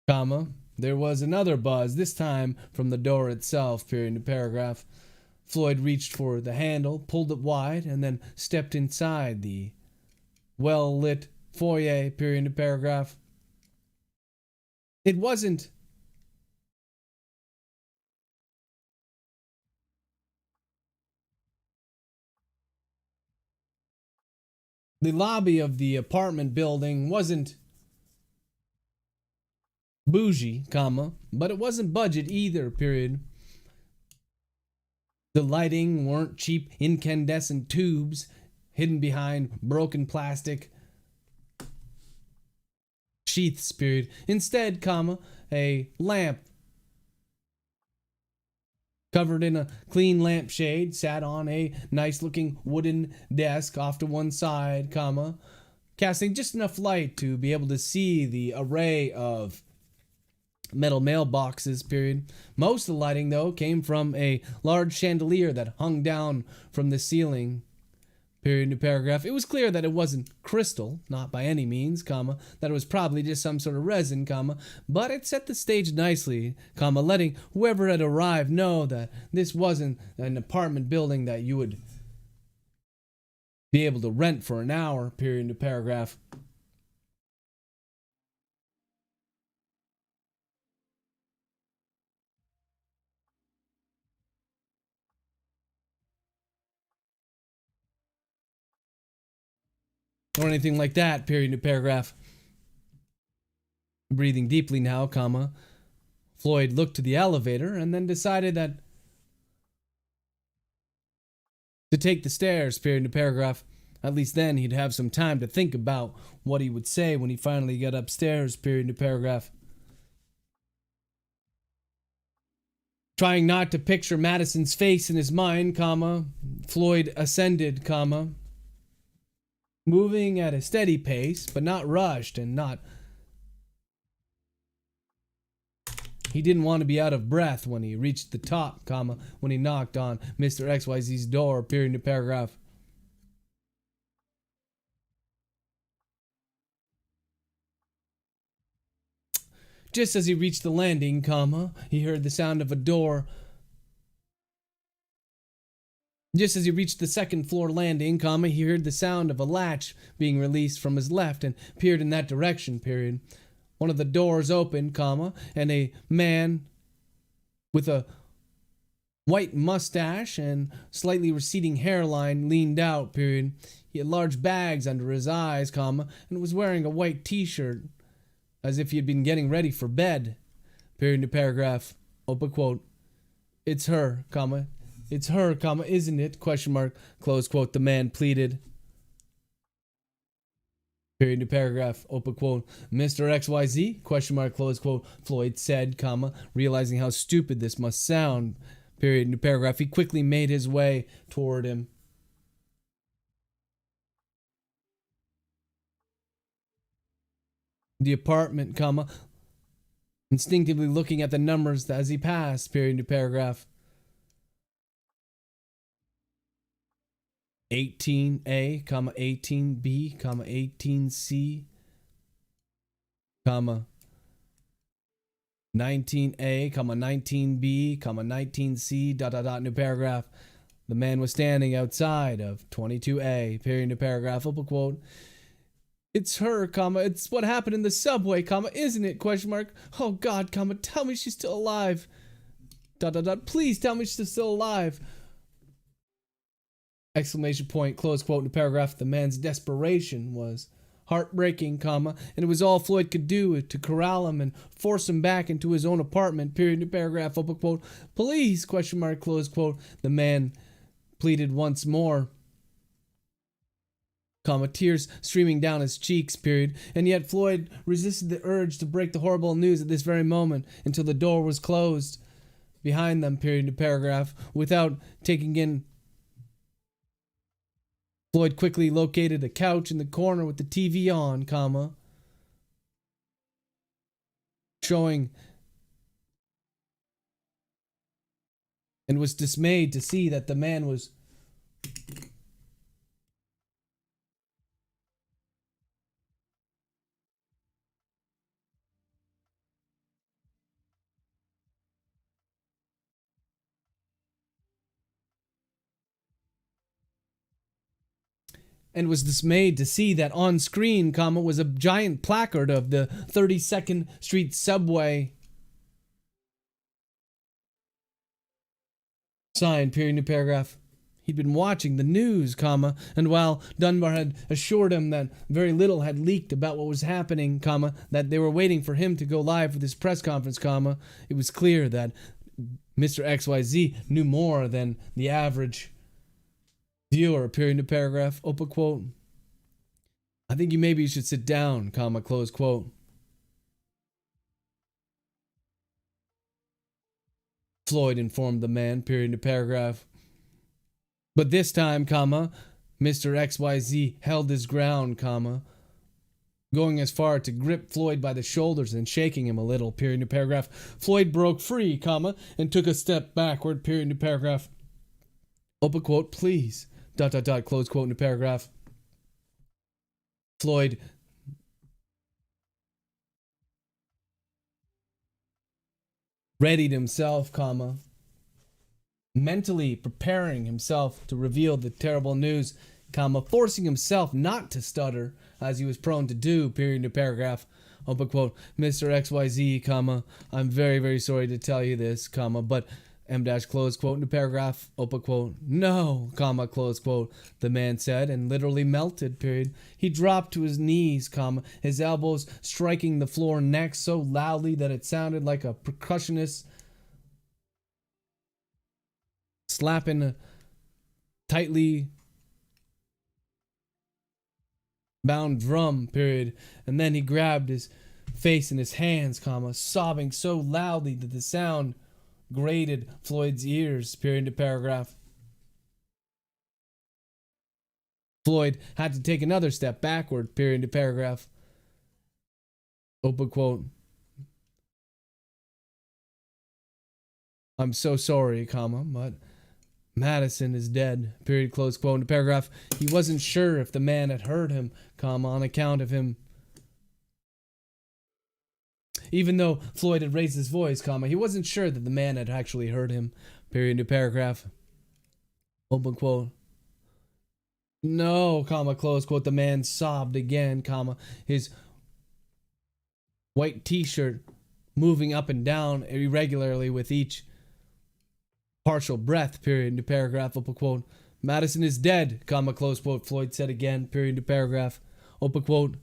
Speaker 1: Comma, there was another buzz, this time from the door itself, period to paragraph. Floyd reached for the handle, pulled it wide, and then stepped inside the well-lit foyer, period to paragraph. It wasn't the lobby of the apartment building wasn't bougie, comma, but it wasn't budget either, period. The lighting weren't cheap incandescent tubes hidden behind broken plastic sheaths, period. Instead, comma, a lamp covered in a clean lampshade sat on a nice-looking wooden desk off to one side, comma, casting just enough light to be able to see the array of metal mailboxes, period. Most of the lighting, though, came from a large chandelier that hung down from the ceiling, period to paragraph. It was clear that it wasn't crystal, not by any means, comma, that it was probably just some sort of resin, comma, but it set the stage nicely, comma, letting whoever had arrived know that this wasn't an apartment building that you would be able to rent for an hour, period to paragraph. Or anything like that, period to paragraph. Breathing deeply now, comma, Floyd looked to the elevator and then decided that to take the stairs, period to paragraph. At least then he'd have some time to think about what he would say when he finally got upstairs, period to paragraph. Trying not to picture Madison's face in his mind, comma, Floyd ascended, comma, moving at a steady pace, but not rushed and not. He didn't want to be out of breath when he reached the top, comma, when he knocked on Mr. XYZ's door, period to paragraph. Just as he reached the landing, comma, he heard the sound of a door. Just as he reached the second floor landing, comma, he heard the sound of a latch being released from his left and peered in that direction, period. One of the doors opened, comma, and a man with a white mustache and slightly receding hairline leaned out, period. He had large bags under his eyes, comma, and was wearing a white t-shirt, as if he had been getting ready for bed, period to paragraph, open quote. It's her, comma. It's her, comma, isn't it? Question mark, close quote, the man pleaded. Period to paragraph, open quote. Mr. XYZ, question mark, close quote, Floyd said, comma, realizing how stupid this must sound. Period to paragraph. He quickly made his way toward him. The apartment, comma, instinctively looking at the numbers as he passed, period to paragraph. 18A, comma, 18B, comma, 18C, comma, 19A, comma, 19B, comma, 19C, dot, dot, dot, new paragraph. The man was standing outside of 22A, period to paragraph, open quote. It's her, comma, it's what happened in the subway, comma, isn't it, question mark. Oh God, comma, tell me she's still alive. Dot, dot, dot, please tell me she's still alive. Exclamation point, close quote in the paragraph. The man's desperation was heartbreaking, comma, and it was all Floyd could do to corral him and force him back into his own apartment, period, new paragraph, open quote. Please, question mark, close quote. The man pleaded once more, comma, tears streaming down his cheeks, period. And yet Floyd resisted the urge to break the horrible news at this very moment until the door was closed behind them, period, new paragraph. Without taking in, Floyd quickly located a couch in the corner with the TV on, comma, showing, and was dismayed to see that the man was dismayed to see that on screen, comma, was a giant placard of the 32nd Street subway sign, period, new paragraph. He'd been watching the news, comma, and while Dunbar had assured him that very little had leaked about what was happening, comma, that they were waiting for him to go live for this press conference, comma, it was clear that Mr. XYZ knew more than the average viewer, period, new paragraph, open quote. I think you should sit down, comma, close quote. Floyd informed the man, period, new paragraph. But this time, comma, Mr. XYZ held his ground, comma, going as far to grip Floyd by the shoulders and shaking him a little, period, new paragraph. Floyd broke free, comma, and took a step backward, period, new paragraph. Open quote, please, ... close quote, new paragraph. Floyd readied himself, comma, mentally preparing himself to reveal the terrible news, comma, forcing himself not to stutter as he was prone to do, period, new paragraph, open quote. Mr. XYZ, comma, I'm very, very sorry to tell you this, comma, but M dash close quote, new paragraph, open quote. No, comma, close quote, the man said, and literally melted, period. He dropped to his knees, comma, his elbows striking the floor next so loudly that it sounded like a percussionist slapping a tightly bound drum, period. And then he grabbed his face in his hands, comma, sobbing so loudly that the sound grated Floyd's ears, period, to paragraph. Floyd had to take another step backward, period, to paragraph. Open quote. I'm so sorry, comma, but Madison is dead, period, close quote, to paragraph. He wasn't sure if the man had heard him, comma, on account of him. Even though Floyd had raised his voice, comma, he wasn't sure that the man had actually heard him, period, new paragraph. Open quote. No, comma, close quote. The man sobbed again, comma, his white t-shirt moving up and down irregularly with each partial breath, period, new paragraph, open quote. Madison is dead, comma, close quote, Floyd said again, period, new paragraph, open quote.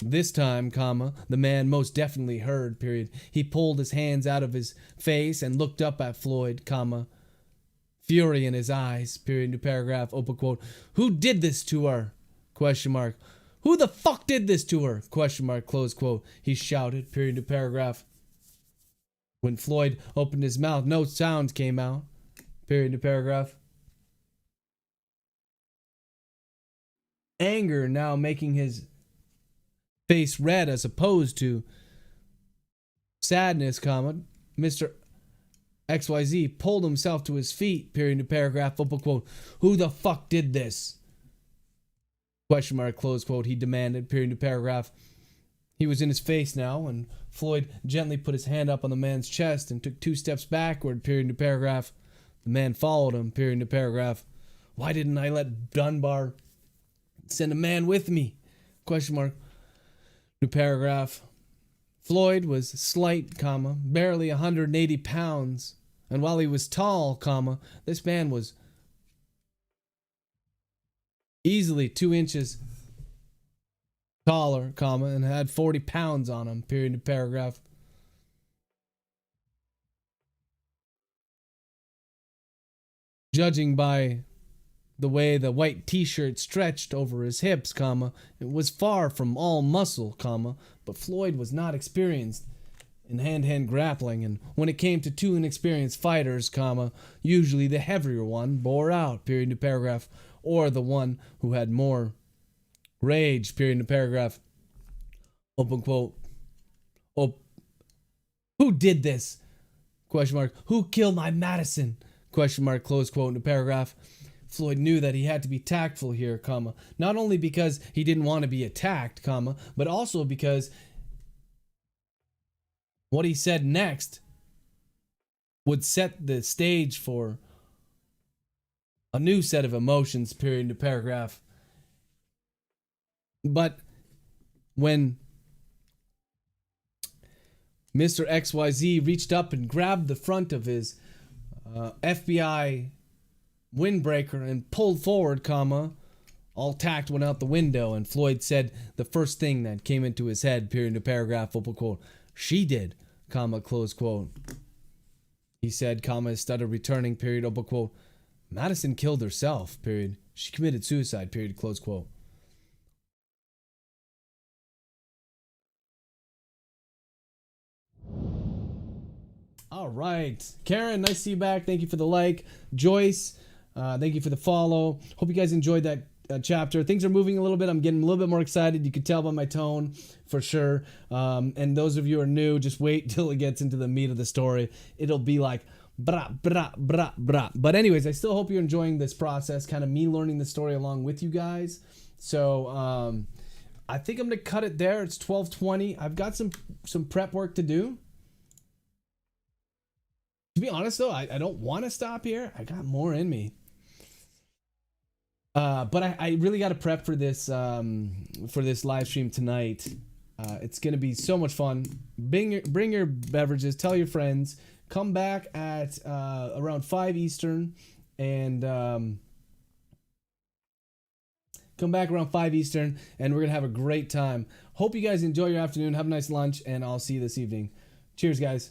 Speaker 1: This time, comma, the man most definitely heard, period. He pulled his hands out of his face and looked up at Floyd, comma, fury in his eyes, period, new paragraph, open quote. Who did this to her? Question mark. Who the fuck did this to her? Question mark, close quote. He shouted, period, new paragraph. When Floyd opened his mouth, no sound came out, period, new paragraph. Anger now making his face red as opposed to sadness, comma, Mr. XYZ pulled himself to his feet, period, new paragraph, open quote. Who the fuck did this? Question mark, close quote, he demanded, period, new paragraph. He was in his face now, and Floyd gently put his hand up on the man's chest and took 2 steps backward, period, new paragraph. The man followed him, period, new paragraph. Why didn't I let Dunbar send a man with me? Question mark. New paragraph. Floyd was slight, comma, barely 180 pounds, and while he was tall, comma, this man was easily 2 inches taller, comma, and had 40 pounds on him, period and paragraph. Judging by the way the white t-shirt stretched over his hips, comma, it was far from all muscle, comma, but Floyd was not experienced in hand-to-hand grappling, and when it came to 2 inexperienced fighters, comma, usually the heavier one bore out, period and paragraph, or the one who had more rage, period and paragraph. Open quote. Oh, who did this? Question mark. Who killed my Madison? Question mark. Close quote in the paragraph. Floyd knew that he had to be tactful here, comma, not only because he didn't want to be attacked, comma, but also because what he said next would set the stage for a new set of emotions, period in the paragraph. But when Mr. XYZ reached up and grabbed the front of his FBI windbreaker and pulled forward, comma, all tact went out the window, and Floyd said the first thing that came into his head, period in the paragraph, open quote, she did, comma, close quote. He said, comma, instead of returning, period, open quote, Madison killed herself, period. She committed suicide, period, close quote. All right. Karen, nice to see you back. Thank you for the like. Joyce, thank you for the follow. Hope you guys enjoyed that chapter. Things are moving a little bit. I'm getting a little bit more excited. You can tell by my tone for sure. And those of you who are new, just wait till it gets into the meat of the story. It'll be like brah, brah, brah, brah. But anyways, I still hope you're enjoying this process, kind of me learning the story along with you guys. So I think I'm going to cut it there. It's 12:20. I've got some prep work to do. To be honest, though, I don't want to stop here. I got more in me. But I really got to prep for this live stream tonight. It's going to be so much fun. Bring your beverages. Tell your friends. Come back at around 5 Eastern. And come back around 5 Eastern. And we're going to have a great time. Hope you guys enjoy your afternoon. Have a nice lunch. And I'll see you this evening. Cheers, guys.